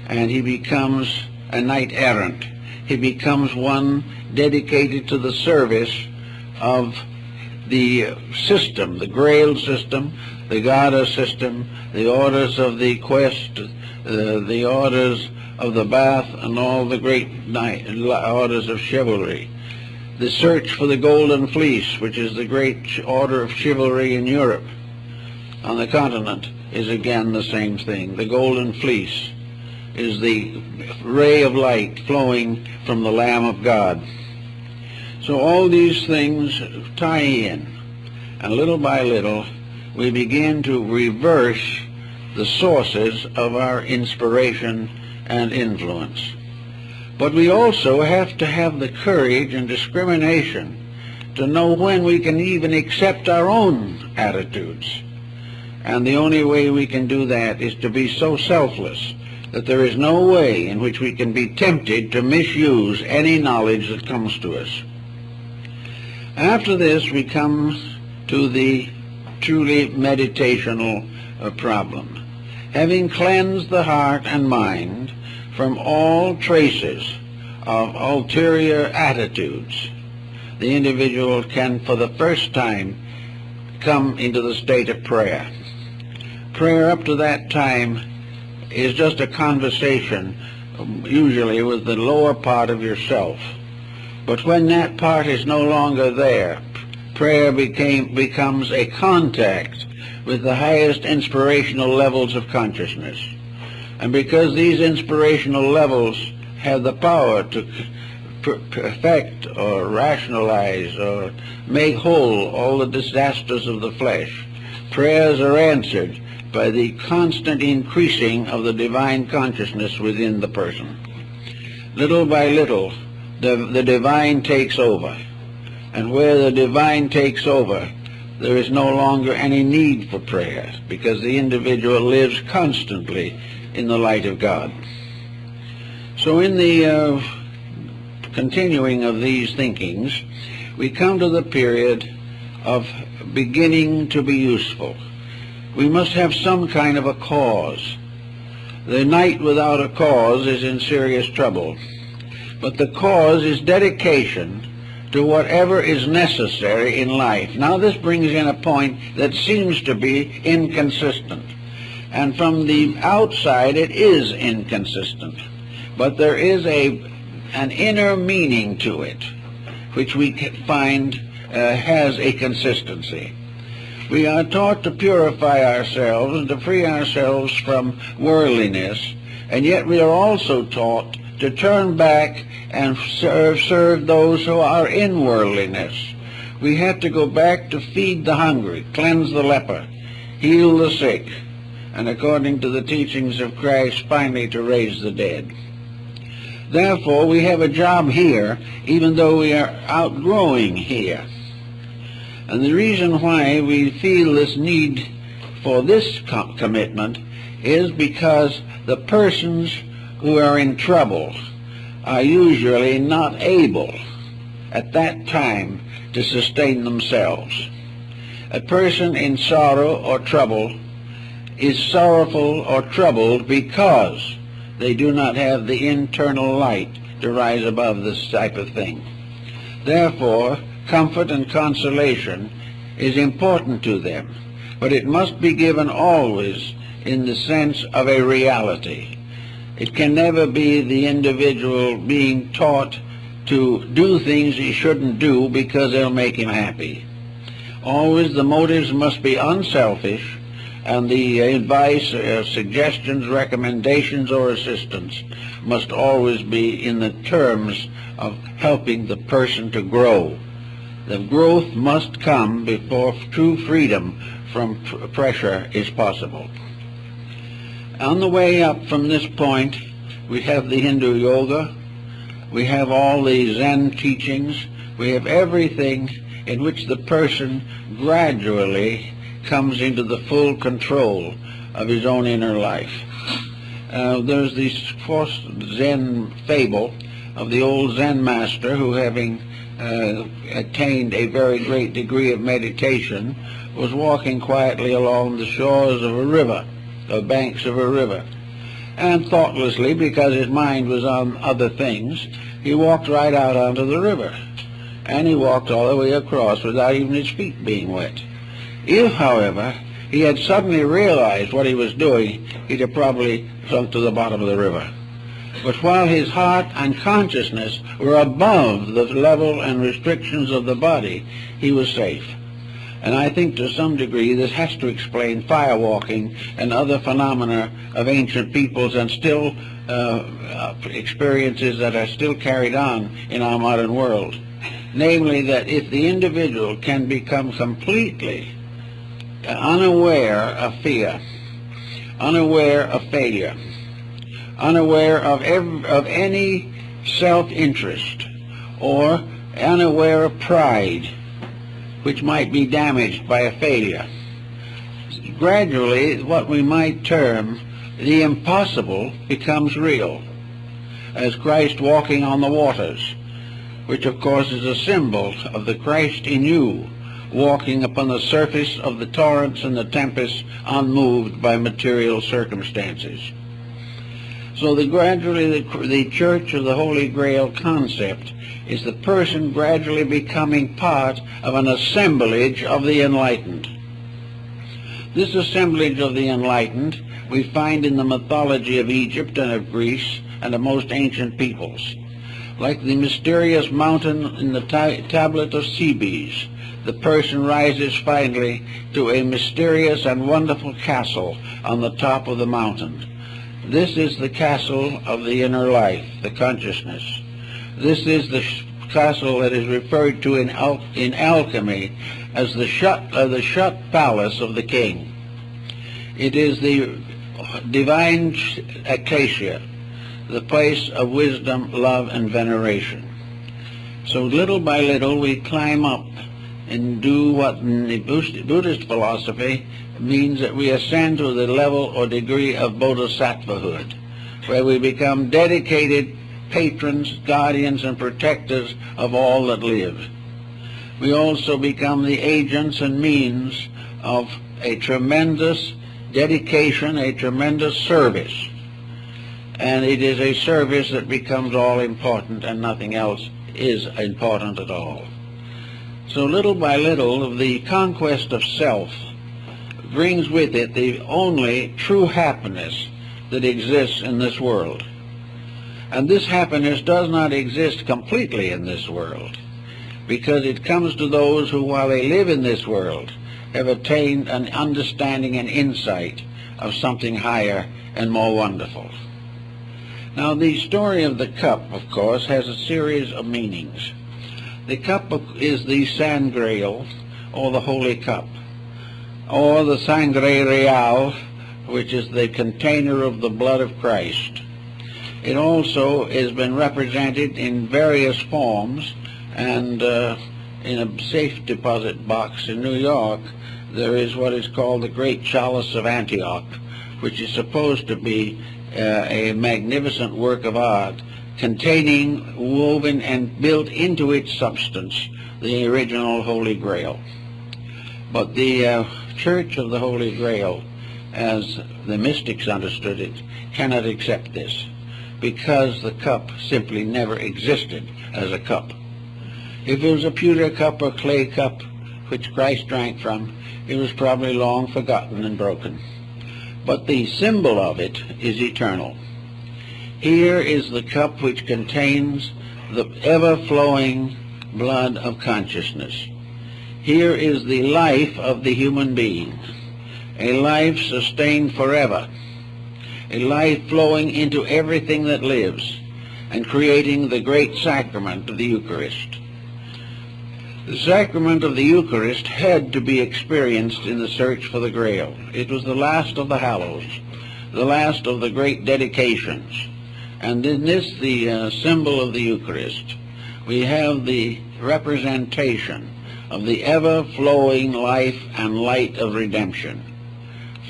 Speaker 2: and he becomes a knight errant. He becomes one dedicated to the service of the system, the Grail system, the Goddess system, the orders of the quest, the orders of the bath, and all the great orders of chivalry. The search for the Golden Fleece, which is the great order of chivalry in Europe, on the continent, is again the same thing. The Golden Fleece is the ray of light flowing from the Lamb of God. So all these things tie in, and little by little we begin to reverse the sources of our inspiration and influence. But we also have to have the courage and discrimination to know when we can even accept our own attitudes. And the only way we can do that is to be so selfless that there is no way in which we can be tempted to misuse any knowledge that comes to us. After this, we come to the truly meditational problem. Having cleansed the heart and mind from all traces of ulterior attitudes, the individual can for the first time come into the state of prayer. Prayer up to that time is just a conversation, usually with the lower part of yourself. But when that part is no longer there, prayer becomes a contact with the highest inspirational levels of consciousness. And because these inspirational levels have the power to perfect or rationalize or make whole all the disasters of the flesh, prayers are answered by the constant increasing of the divine consciousness within the person. Little by little, the divine takes over. And where the divine takes over, there is no longer any need for prayer, because the individual lives constantly in the light of God. So in the continuing of these thinkings, we come to the period of beginning to be useful. We must have some kind of a cause. The knight without a cause is in serious trouble. But the cause is dedication to whatever is necessary in life. Now this brings in a point that seems to be inconsistent. And from the outside it is inconsistent. But there is an inner meaning to it, which we find has a consistency. We are taught to purify ourselves and to free ourselves from worldliness, and yet we are also taught to turn back and serve those who are in worldliness. We have to go back to feed the hungry, cleanse the leper, heal the sick, and according to the teachings of Christ, finally to raise the dead. Therefore, we have a job here, even though we are outgrowing here. And the reason why we feel this need for this commitment is because the persons who are in trouble are usually not able at that time to sustain themselves. A person in sorrow or trouble is sorrowful or troubled because they do not have the internal light to rise above this type of thing. Therefore, comfort and consolation is important to them, but it must be given always in the sense of a reality. It can never be the individual being taught to do things he shouldn't do because they'll make him happy. Always the motives must be unselfish, and the advice, suggestions, recommendations, or assistance must always be in the terms of helping the person to grow. The growth must come before true freedom from pressure is possible. On the way up from this point, we have the Hindu yoga, we have all the Zen teachings, we have everything in which the person gradually comes into the full control of his own inner life. There's this fourth Zen fable of the old Zen master who, having attained a very great degree of meditation, was walking quietly along the shores of a river, the banks of a river. And thoughtlessly, because his mind was on other things, he walked right out onto the river. And he walked all the way across without even his feet being wet. If, however, he had suddenly realized what he was doing, he'd have probably sunk to the bottom of the river. But while his heart and consciousness were above the level and restrictions of the body, he was safe. And I think to some degree this has to explain firewalking and other phenomena of ancient peoples and still experiences that are still carried on in our modern world. Namely, that if the individual can become completely unaware of fear, unaware of failure, unaware of any self-interest, or unaware of pride, which might be damaged by a failure, gradually what we might term the impossible becomes real, as Christ walking on the waters, which of course is a symbol of the Christ in you, walking upon the surface of the torrents and the tempests, unmoved by material circumstances. So gradually the Church of the Holy Grail concept is the person gradually becoming part of an assemblage of the enlightened. This assemblage of the enlightened we find in the mythology of Egypt and of Greece and of most ancient peoples. Like the mysterious mountain in the tablet of Cebes, the person rises finally to a mysterious and wonderful castle on the top of the mountain. This is the castle of the inner life, the consciousness. This is the castle that is referred to in alchemy as the shut palace of the king. It is the divine acacia, the place of wisdom, love, and veneration. So little by little we climb up and do what in the Buddhist philosophy means that we ascend to the level or degree of bodhisattvahood, where we become dedicated patrons, guardians, and protectors of all that live. We also become the agents and means of a tremendous dedication, a tremendous service. And it is a service that becomes all important, and nothing else is important at all. So little by little, the conquest of self brings with it the only true happiness that exists in this world. And this happiness does not exist completely in this world, because it comes to those who, while they live in this world, have attained an understanding and insight of something higher and more wonderful. Now, the story of the cup, of course, has a series of meanings. The cup is the San Grail, or the Holy Cup, or the Sangre Real, which is the container of the blood of Christ. It also has been represented in various forms, and in a safe deposit box in New York, there is what is called the Great Chalice of Antioch, which is supposed to be a magnificent work of art containing, woven and built into its substance, the original Holy Grail. But the Church of the Holy Grail, as the mystics understood it, cannot accept this, because the cup simply never existed as a cup. If it was a pewter cup or clay cup which Christ drank from, it was probably long forgotten and broken. But the symbol of it is eternal. Here is the cup which contains the ever-flowing blood of consciousness. Here is the life of the human being, a life sustained forever, a life flowing into everything that lives and creating the great sacrament of the Eucharist. The sacrament of the Eucharist had to be experienced in the search for the Grail. It was the last of the hallows, the last of the great dedications. And in this, the symbol of the Eucharist, we have the representation of the ever-flowing life and light of redemption,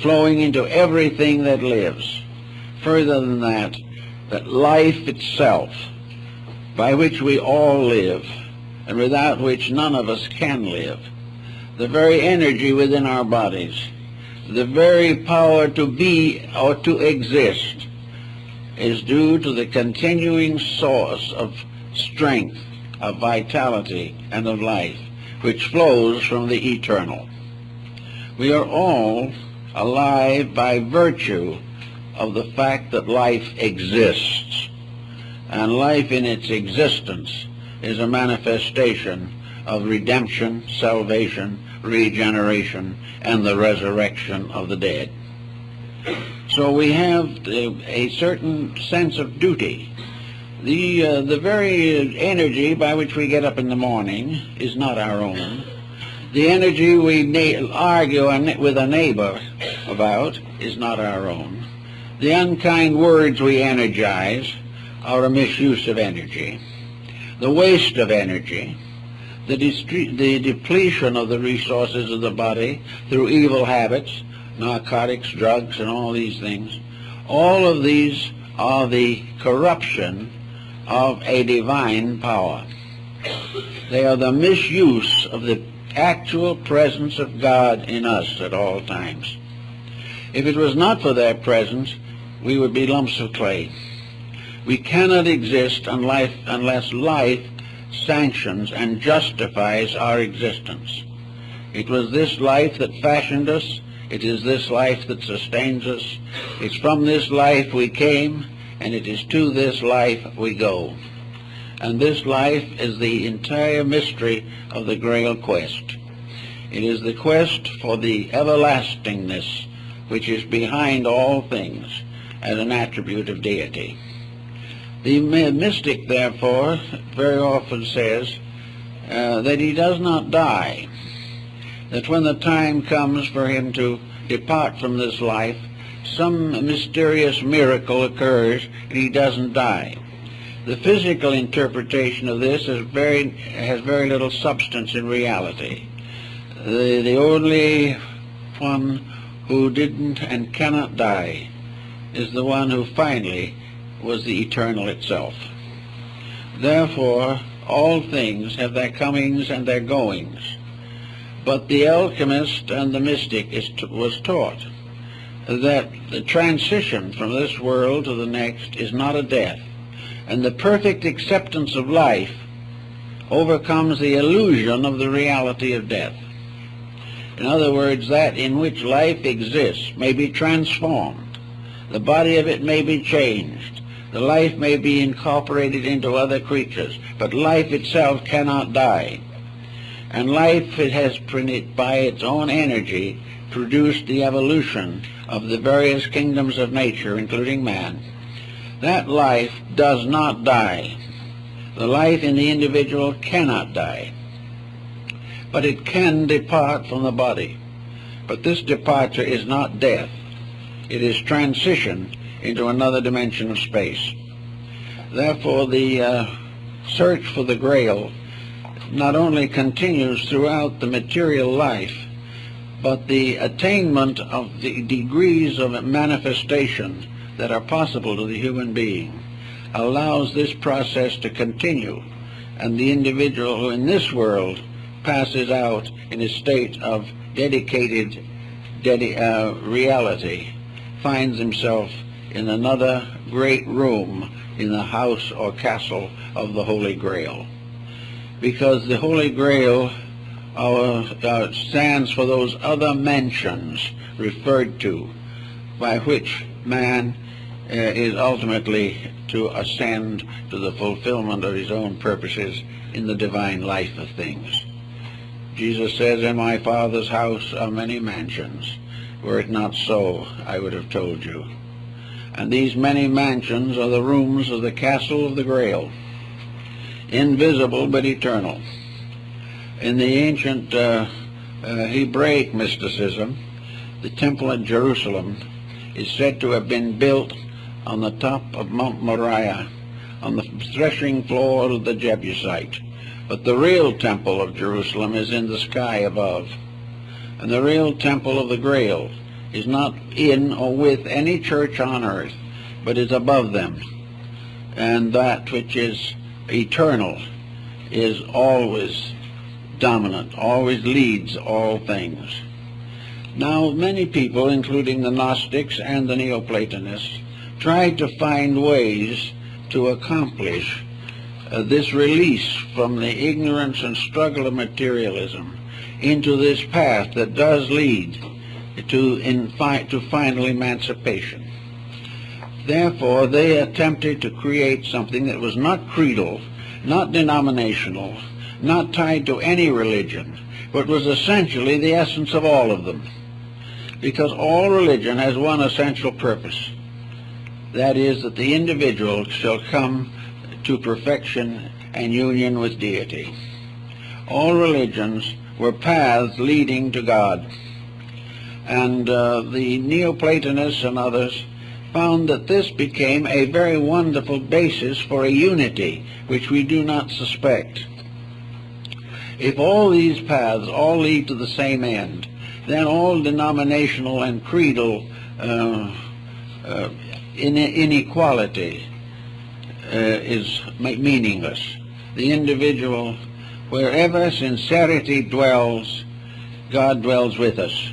Speaker 2: flowing into everything that lives. Further than that, that life itself, by which we all live, and without which none of us can live, the very energy within our bodies, the very power to be or to exist, is due to the continuing source of strength, of vitality, and of life, which flows from the eternal. We are all alive by virtue of the fact that life exists. and life in its existence is a manifestation of redemption, salvation, regeneration, and the resurrection of the dead. So we have a certain sense of duty. The very energy by which we get up in the morning is not our own. The energy we argue with a neighbor about is not our own. The unkind words we energize are a misuse of energy. The waste of energy, the depletion of the resources of the body through evil habits, narcotics, drugs, and all these things, all of these are the corruption of a divine power. They are the misuse of the actual presence of God in us at all times. If it was not for their presence, we would be lumps of clay. We cannot exist unless life sanctions and justifies our existence. It was this life that fashioned us. It is this life that sustains us. It's from this life we came, and it is to this life we go. And this life is the entire mystery of the Grail quest. It is the quest for the everlastingness which is behind all things as an attribute of deity. The mystic, therefore, very often says that he does not die, that when the time comes for him to depart from this life, some mysterious miracle occurs and he doesn't die. The physical interpretation of this has very little substance in reality. The only one who didn't and cannot die is the one who finally was the eternal itself. Therefore, all things have their comings and their goings. But the alchemist and the mystic was taught that the transition from this world to the next is not a death, and the perfect acceptance of life overcomes the illusion of the reality of death. In other words, that in which life exists may be transformed. The body of it may be changed. The life may be incorporated into other creatures, but life itself cannot die. And life, it has, by its own energy, produced the evolution of the various kingdoms of nature, including man. That life does not die. The life in the individual cannot die. But it can depart from the body. But this departure is not death. It is transition into another dimension of space. Therefore, the search for the Grail not only continues throughout the material life, but the attainment of the degrees of manifestation that are possible to the human being allows this process to continue, and the individual who in this world passes out in a state of dedicated reality finds himself in another great room in the house or castle of the Holy Grail. Because the Holy Grail stands for those other mansions referred to by which man is ultimately to ascend to the fulfillment of his own purposes in the divine life of things. Jesus says, "In my Father's house are many mansions. Were it not so, I would have told you." And these many mansions are the rooms of the castle of the Grail, invisible but eternal. In the ancient Hebraic mysticism, the temple at Jerusalem is said to have been built on the top of Mount Moriah, on the threshing floor of the Jebusite. But the real temple of Jerusalem is in the sky above. And the real temple of the Grail is not in or with any church on earth, but is above them. And that which is eternal is always dominant, always leads all things. Now, many people, including the Gnostics and the Neoplatonists, tried to find ways to accomplish this release from the ignorance and struggle of materialism into this path that does lead to final emancipation. Therefore, they attempted to create something that was not creedal, not denominational, not tied to any religion, but was essentially the essence of all of them. Because all religion has one essential purpose. That is, that the individual shall come to perfection and union with Deity. All religions were paths leading to God. And the Neoplatonists and others found that this became a very wonderful basis for a unity which we do not suspect. If all these paths all lead to the same end, then all denominational and creedal inequality is meaningless. The individual, wherever sincerity dwells, God dwells with us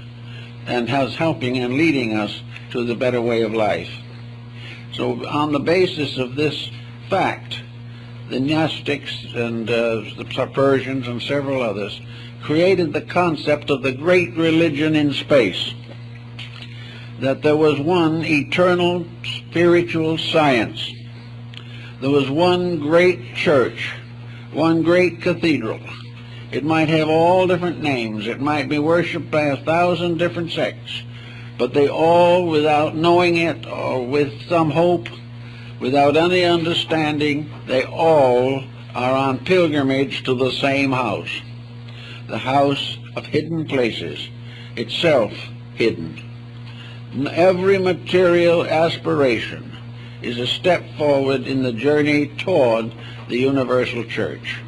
Speaker 2: and has helping and leading us to the better way of life. So on the basis of this fact, the Gnostics and the Persians and several others created the concept of the great religion in space, that there was one eternal spiritual science. There was one great church, one great cathedral. It might have all different names. It might be worshipped by 1,000 different sects, but they all, without knowing it or with some hope, without any understanding, they all are on pilgrimage to the same house, the house of hidden places, itself hidden. Every material aspiration is a step forward in the journey toward the universal church,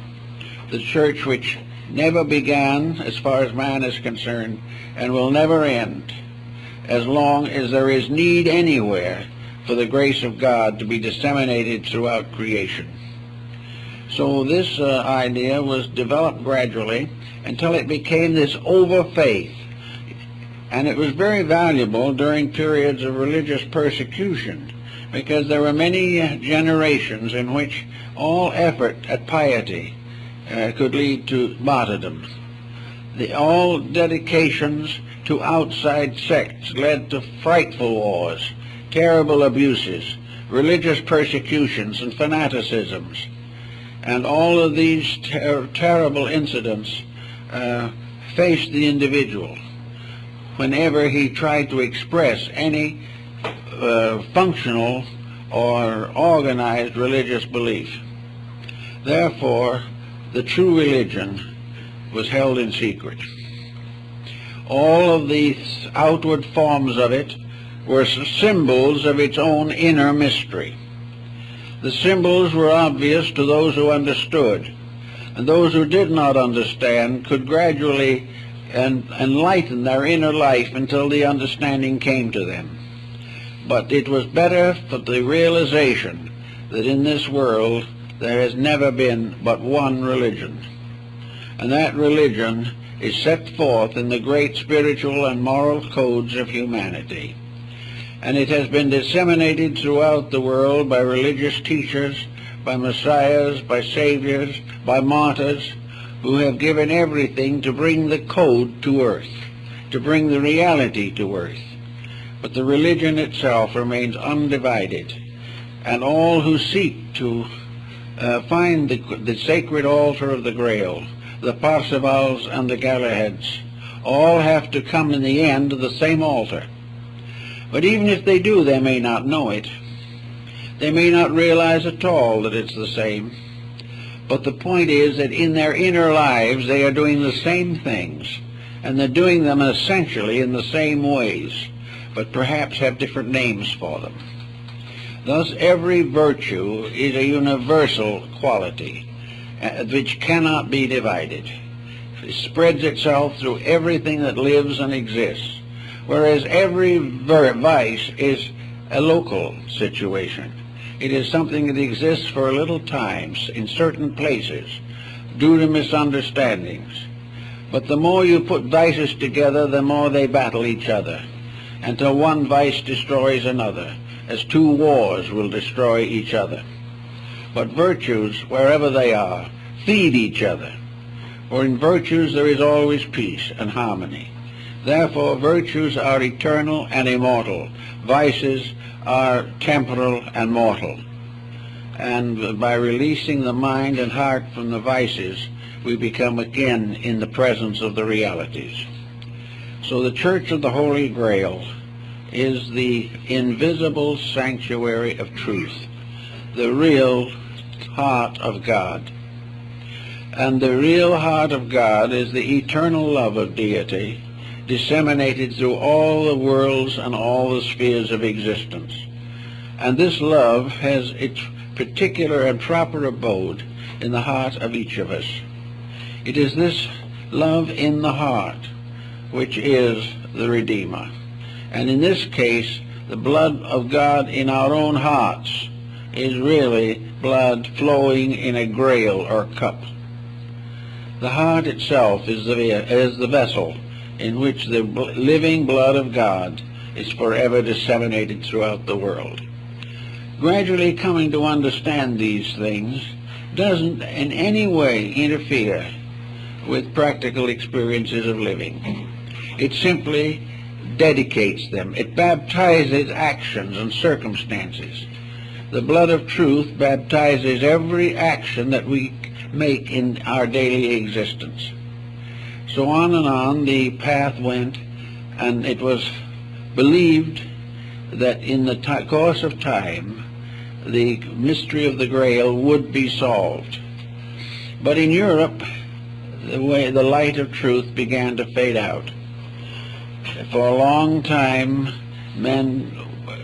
Speaker 2: the church which never began as far as man is concerned and will never end as long as there is need anywhere for the grace of God to be disseminated throughout creation. So this idea was developed gradually until it became this over-faith. And it was very valuable during periods of religious persecution, because there were many generations in which all effort at piety could lead to martyrdom. All dedications to outside sects led to frightful wars, terrible abuses, religious persecutions, and fanaticisms. And all of these terrible incidents faced the individual whenever he tried to express any functional or organized religious belief. Therefore, the true religion was held in secret. All of these outward forms of it were symbols of its own inner mystery. The symbols were obvious to those who understood, and those who did not understand could gradually enlighten their inner life until the understanding came to them. But it was better for the realization that in this world there has never been but one religion, and that religion is set forth in the great spiritual and moral codes of humanity. And it has been disseminated throughout the world by religious teachers, by messiahs, by saviors, by martyrs, who have given everything to bring the code to earth, to bring the reality to earth. But the religion itself remains undivided, and all who seek to find the sacred altar of the Grail, the Parsifals and the Galahads, all have to come in the end to the same altar. But even if they do, they may not know it. They may not realize at all that it's the same. But the point is that in their inner lives they are doing the same things, and they're doing them essentially in the same ways, but perhaps have different names for them. Thus every virtue is a universal quality which cannot be divided. It spreads itself through everything that lives and exists, whereas every vice is a local situation. It is something that exists for a little time in certain places due to misunderstandings. But the more you put vices together, the more they battle each other, until one vice destroys another, as two wars will destroy each other. But virtues, wherever they are, feed each other, for in virtues there is always peace and harmony. Therefore, virtues are eternal and immortal. Vices are temporal and mortal. And by releasing the mind and heart from the vices, we become again in the presence of the realities. So the Church of the Holy Grail is the invisible sanctuary of truth, the real heart of God. And the real heart of God is the eternal love of Deity, disseminated through all the worlds and all the spheres of existence. And this love has its particular and proper abode in the heart of each of us. It is this love in the heart which is the Redeemer. And in this case, the blood of God in our own hearts is really blood flowing in a grail or cup. The heart itself is the vessel in which the living blood of God is forever disseminated throughout the world. Gradually coming to understand these things doesn't in any way interfere with practical experiences of living. It simply dedicates them. It baptizes actions and circumstances. The blood of truth baptizes every action that we make in our daily existence. So on the path went, and it was believed that in the course of time the mystery of the Grail would be solved. But in Europe, the light of truth began to fade out. For a long time, men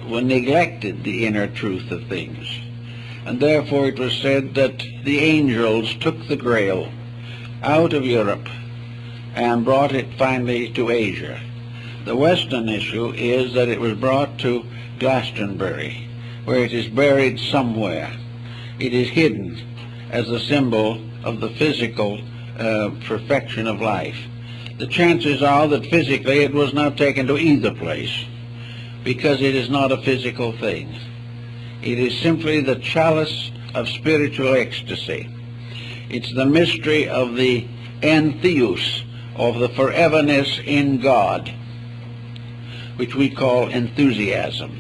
Speaker 2: neglected the inner truth of things, and therefore it was said that the angels took the Grail out of Europe and brought it finally to Asia. The Western issue is that it was brought to Glastonbury, where it is buried somewhere. It is hidden as a symbol of the physical perfection of life. The chances are that physically it was not taken to either place, because it is not a physical thing. It is simply the chalice of spiritual ecstasy. It's the mystery of the entheos, of the foreverness in God, which we call enthusiasm,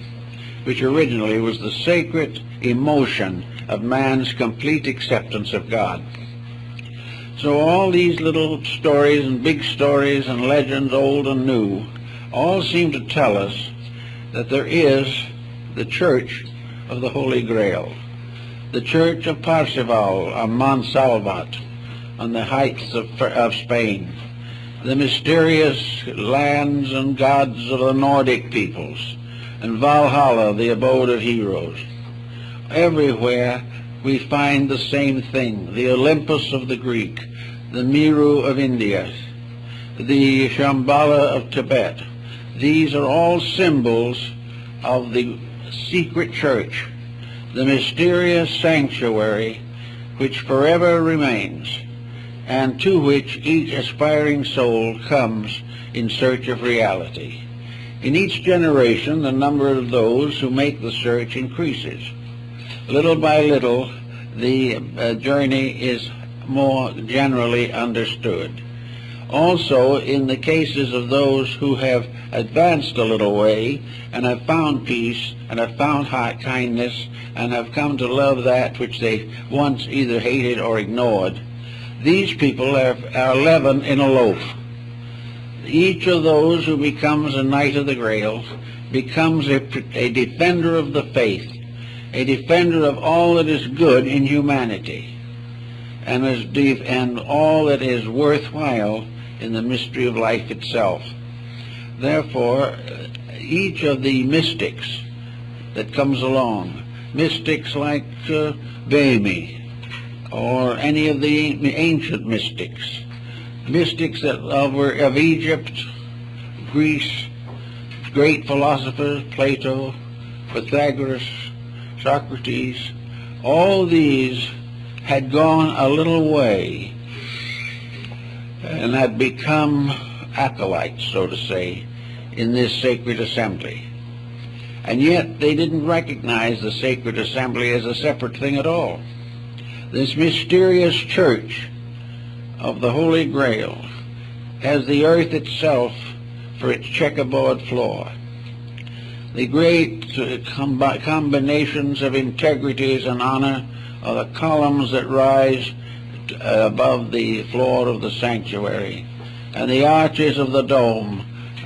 Speaker 2: which originally was the sacred emotion of man's complete acceptance of God. So all these little stories and big stories and legends, old and new, all seem to tell us that there is the Church of the Holy Grail, the Church of Parzival on Montsalvat, on the heights of Spain, the mysterious lands and gods of the Nordic peoples, and Valhalla, the abode of heroes. Everywhere we find the same thing: the Olympus of the Greek, the Meru of India, the Shambhala of Tibet. These are all symbols of the secret church, the mysterious sanctuary which forever remains, and to which each aspiring soul comes in search of reality. In each generation, the number of those who make the search increases. Little by little, the journey is more generally understood. Also, in the cases of those who have advanced a little way and have found peace and have found kindness and have come to love that which they once either hated or ignored, these people are leaven in a loaf. Each of those who becomes a Knight of the Grail becomes a defender of the faith, a defender of all that is good in humanity, and all that is worthwhile in the mystery of life itself. Therefore, each of the mystics that comes along, mystics like Bami, or any of the ancient mystics that of Egypt, Greece, great philosophers, Plato, Pythagoras, Socrates, all these had gone a little way and had become acolytes, so to say, in this sacred assembly. And yet they didn't recognize the sacred assembly as a separate thing at all. This mysterious church of the Holy Grail has the earth itself for its checkerboard floor. The great combinations of integrities and honor are the columns that rise above the floor of the sanctuary, and the arches of the dome,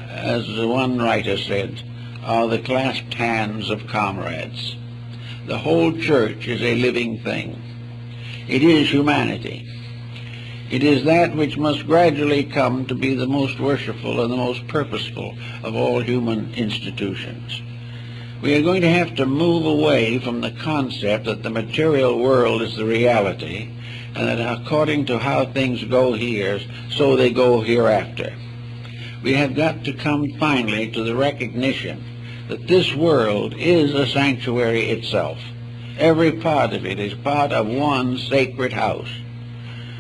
Speaker 2: as one writer said, are the clasped hands of comrades. The whole church is a living thing. It is humanity. It is that which must gradually come to be the most worshipful and the most purposeful of all human institutions. We are going to have to move away from the concept that the material world is the reality, and that according to how things go here, so they go hereafter. We have got to come finally to the recognition that this world is a sanctuary itself. Every part of it is part of one sacred house.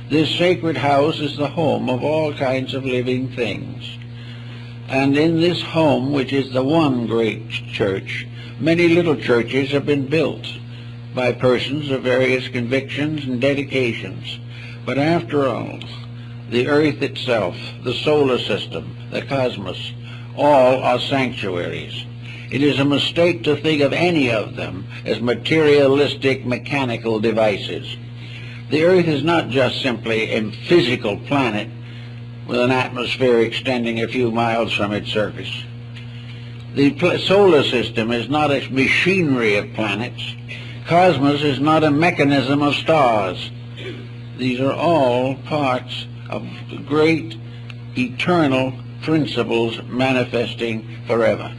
Speaker 2: This sacred house is the home of all kinds of living things. And in this home, which is the one great church, many little churches have been built by persons of various convictions and dedications. But after all, the earth itself, the solar system, the cosmos, all are sanctuaries. It is a mistake to think of any of them as materialistic mechanical devices. The earth is not just simply a physical planet with an atmosphere extending a few miles from its surface. The solar system is not a machinery of planets. Cosmos is not a mechanism of stars. These are all parts of great eternal principles manifesting forever.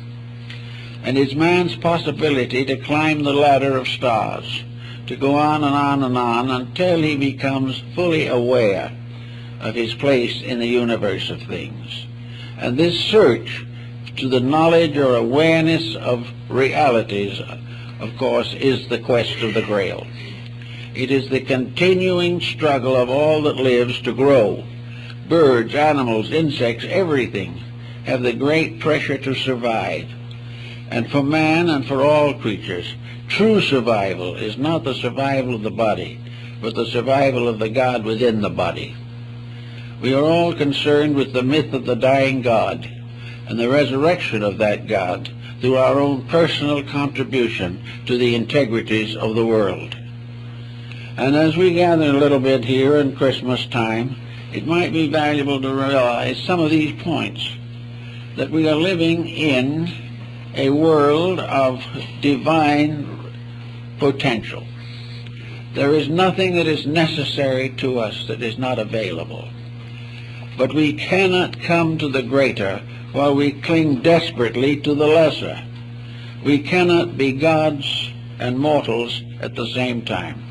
Speaker 2: And it's man's possibility to climb the ladder of stars, to go on and on and on until he becomes fully aware of his place in the universe of things. And this search to the knowledge or awareness of realities, of course, is the quest of the Grail. It is the continuing struggle of all that lives to grow. Birds, animals, insects, everything have the great pressure to survive. And for man and for all creatures, true survival is not the survival of the body, but the survival of the God within the body. We are all concerned with the myth of the dying God and the resurrection of that God through our own personal contribution to the integrities of the world. And as we gather a little bit here in Christmas time, it might be valuable to realize some of these points, that we are living in a world of divine potential. There is nothing that is necessary to us that is not available. But we cannot come to the greater while we cling desperately to the lesser. We cannot be gods and mortals at the same time.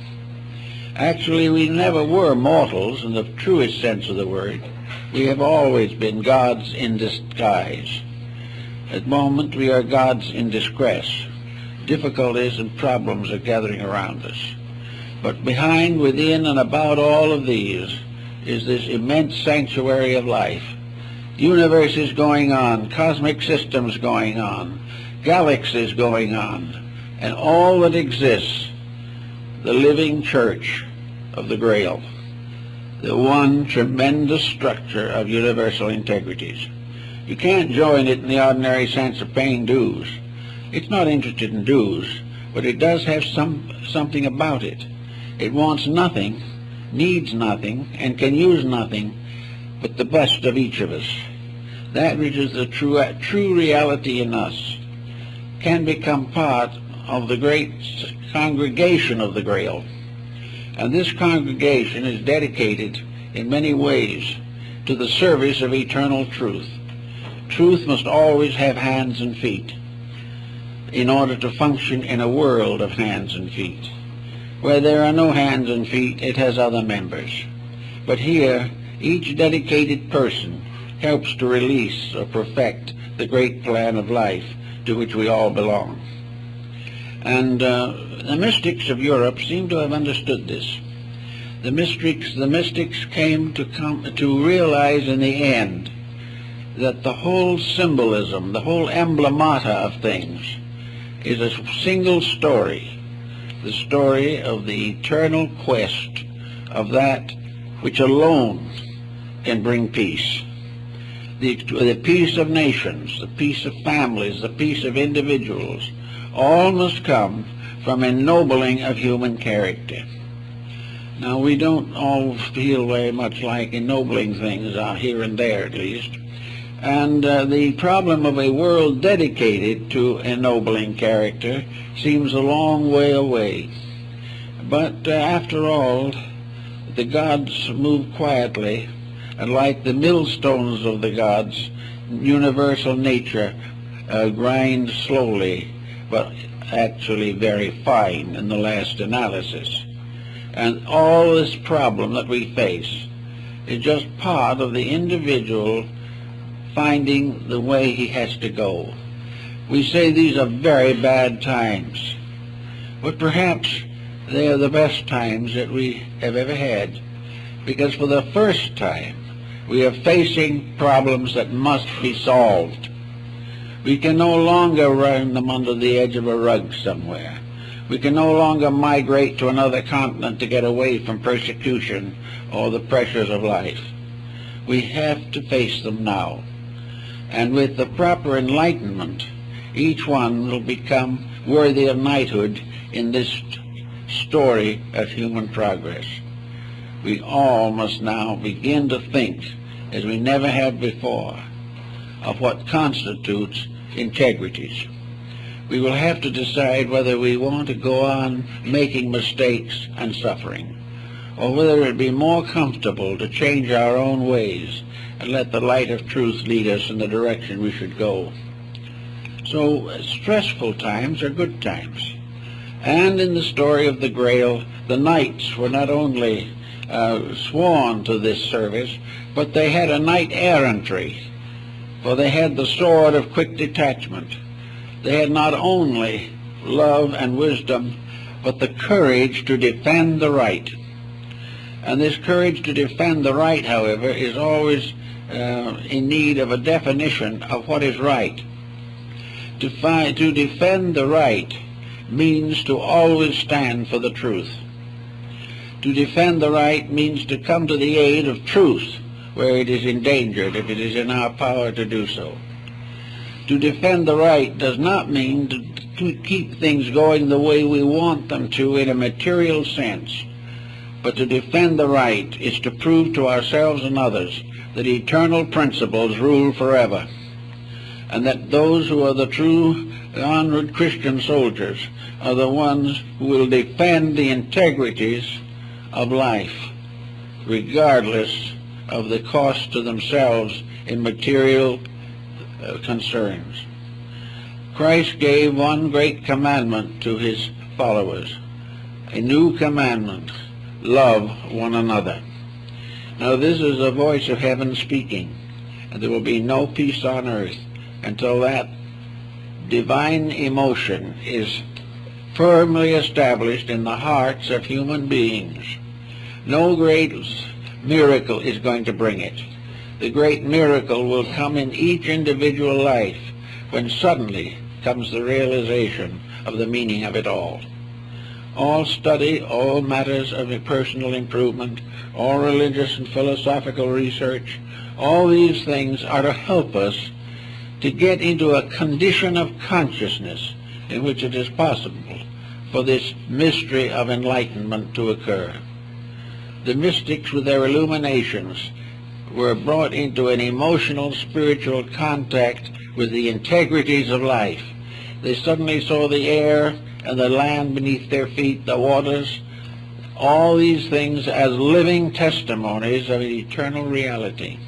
Speaker 2: Actually, we never were mortals in the truest sense of the word. We have always been gods in disguise. At the moment, we are gods in distress. Difficulties and problems are gathering around us. But behind, within, and about all of these is this immense sanctuary of life. Universes going on, cosmic systems going on, galaxies going on, and all that exists, the living church of the Grail, the one tremendous structure of universal integrities. You can't join it in the ordinary sense of paying dues. It's not interested in dues, but it does have something about it. It wants nothing, needs nothing, and can use nothing but the best of each of us. That which is the true reality in us can become part of the great congregation of the Grail. And this congregation is dedicated in many ways to the service of eternal truth. Truth must always have hands and feet in order to function in a world of hands and feet. Where there are no hands and feet, it has other members. But here, each dedicated person helps to release or perfect the great plan of life to which we all belong. And the mystics of Europe seem to have understood this. The mystics came to realize in the end that the whole symbolism, the whole emblemata of things, is a single story, the story of the eternal quest of that which alone can bring peace. the peace of nations, the peace of families, the peace of individuals, all must come from ennobling of human character. Now, we don't all feel very much like ennobling things, here and there at least. And the problem of a world dedicated to ennobling character seems a long way away. But after all, the gods move quietly, and like the millstones of the gods, universal nature grinds slowly, but actually very fine in the last analysis. And all this problem that we face is just part of the individual finding the way he has to go. We say these are very bad times, but perhaps they are the best times that we have ever had, because for the first time we are facing problems that must be solved. We can no longer run them under the edge of a rug somewhere. We can no longer migrate to another continent to get away from persecution or the pressures of life. We have to face them now. And with the proper enlightenment, each one will become worthy of knighthood in this story of human progress. We all must now begin to think, as we never have before, of what constitutes integrities. We will have to decide whether we want to go on making mistakes and suffering, or whether it would be more comfortable to change our own ways and let the light of truth lead us in the direction we should go. So stressful times are good times. And in the story of the Grail, the knights were not only sworn to this service, but they had a knight errantry, for they had the sword of quick detachment. They had not only love and wisdom, but the courage to defend the right. And this courage to defend the right, however, is always in need of a definition of what is right. To defend the right means to always stand for the truth. To defend the right means to come to the aid of truth where it is endangered, if it is in our power to do so. To defend the right does not mean to keep things going the way we want them to in a material sense, but to defend the right is to prove to ourselves and others that eternal principles rule forever, and that those who are the true honored Christian soldiers are the ones who will defend the integrities of life, regardless of the cost to themselves in material concerns. Christ gave one great commandment to his followers, a new commandment: love one another. Now this is the voice of heaven speaking, and there will be no peace on earth until that divine emotion is firmly established in the hearts of human beings. No great miracle is going to bring it. The great miracle will come in each individual life when suddenly comes the realization of the meaning of it all. All study, all matters of personal improvement, all religious and philosophical research, all these things are to help us to get into a condition of consciousness in which it is possible for this mystery of enlightenment to occur. The mystics, with their illuminations, were brought into an emotional, spiritual contact with the integrities of life. They suddenly saw the air and the land beneath their feet, the waters, all these things as living testimonies of eternal reality.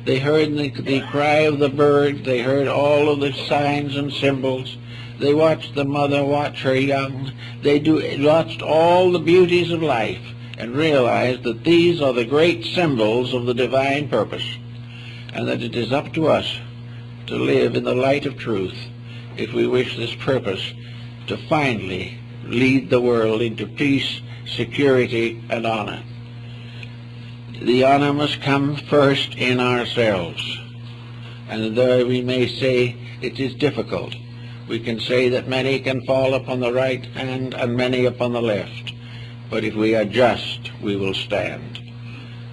Speaker 2: They heard the cry of the bird. They heard all of the signs and symbols. They watched the mother watch her young. They watched all the beauties of life and realized that these are the great symbols of the divine purpose, and that it is up to us to live in the light of truth if we wish this purpose to finally lead the world into peace, security, and honor. The honor must come first in ourselves, and though we may say it is difficult, we can say that many can fall upon the right hand and many upon the left, but if we are just, we will stand.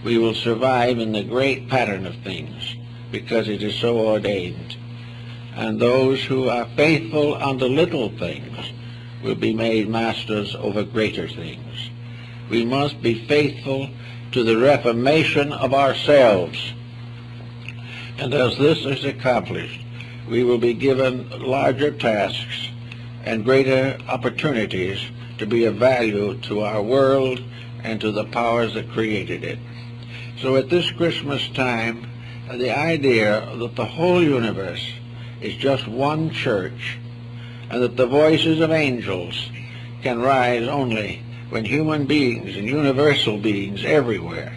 Speaker 2: We will survive in the great pattern of things, because it is so ordained. And those who are faithful unto little things will be made masters over greater things. We must be faithful to the reformation of ourselves. And as this is accomplished, we will be given larger tasks and greater opportunities to be of value to our world and to the powers that created it. So at this Christmas time, the idea that the whole universe is just one church, and that the voices of angels can rise only when human beings and universal beings everywhere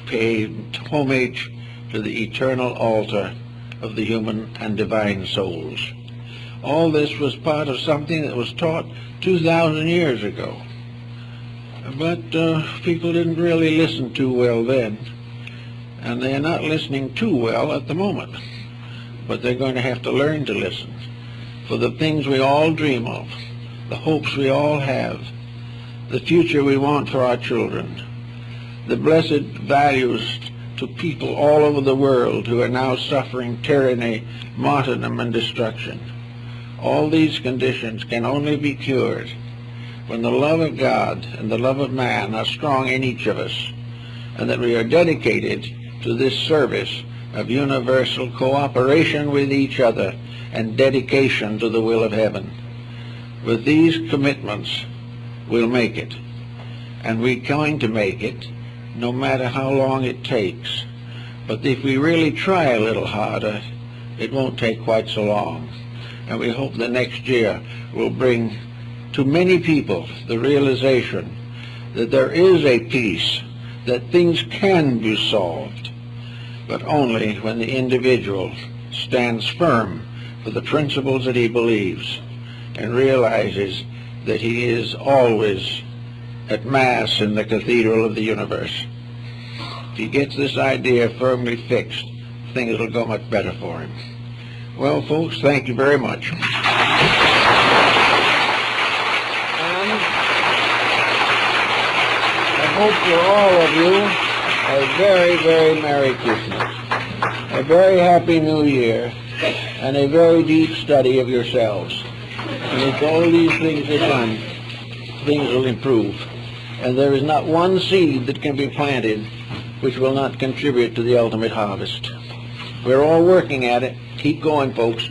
Speaker 2: pay homage to the eternal altar of the human and divine souls. All this was part of something that was taught 2,000 years ago. But people didn't really listen too well then, and they're not listening too well at the moment. But they're going to have to learn to listen. For the things we all dream of, the hopes we all have, the future we want for our children, the blessed values to people all over the world who are now suffering tyranny, martyrdom, and destruction. All these conditions can only be cured when the love of God and the love of man are strong in each of us, and that we are dedicated to this service of universal cooperation with each other and dedication to the will of heaven. With these commitments, we'll make it. And we're going to make it, no matter how long it takes. But if we really try a little harder, it won't take quite so long. And we hope the next year will bring to many people the realization that there is a peace, that things can be solved, but only when the individual stands firm for the principles that he believes and realizes that he is always at Mass in the cathedral of the universe. If he gets this idea firmly fixed, things will go much better for him. Well, folks, thank you very much. And I hope for all of you a very, very Merry Christmas, a very Happy New Year, and a very deep study of yourselves. And if all these things are done, things will improve. And there is not one seed that can be planted which will not contribute to the ultimate harvest. We're all working at it. Keep going, folks.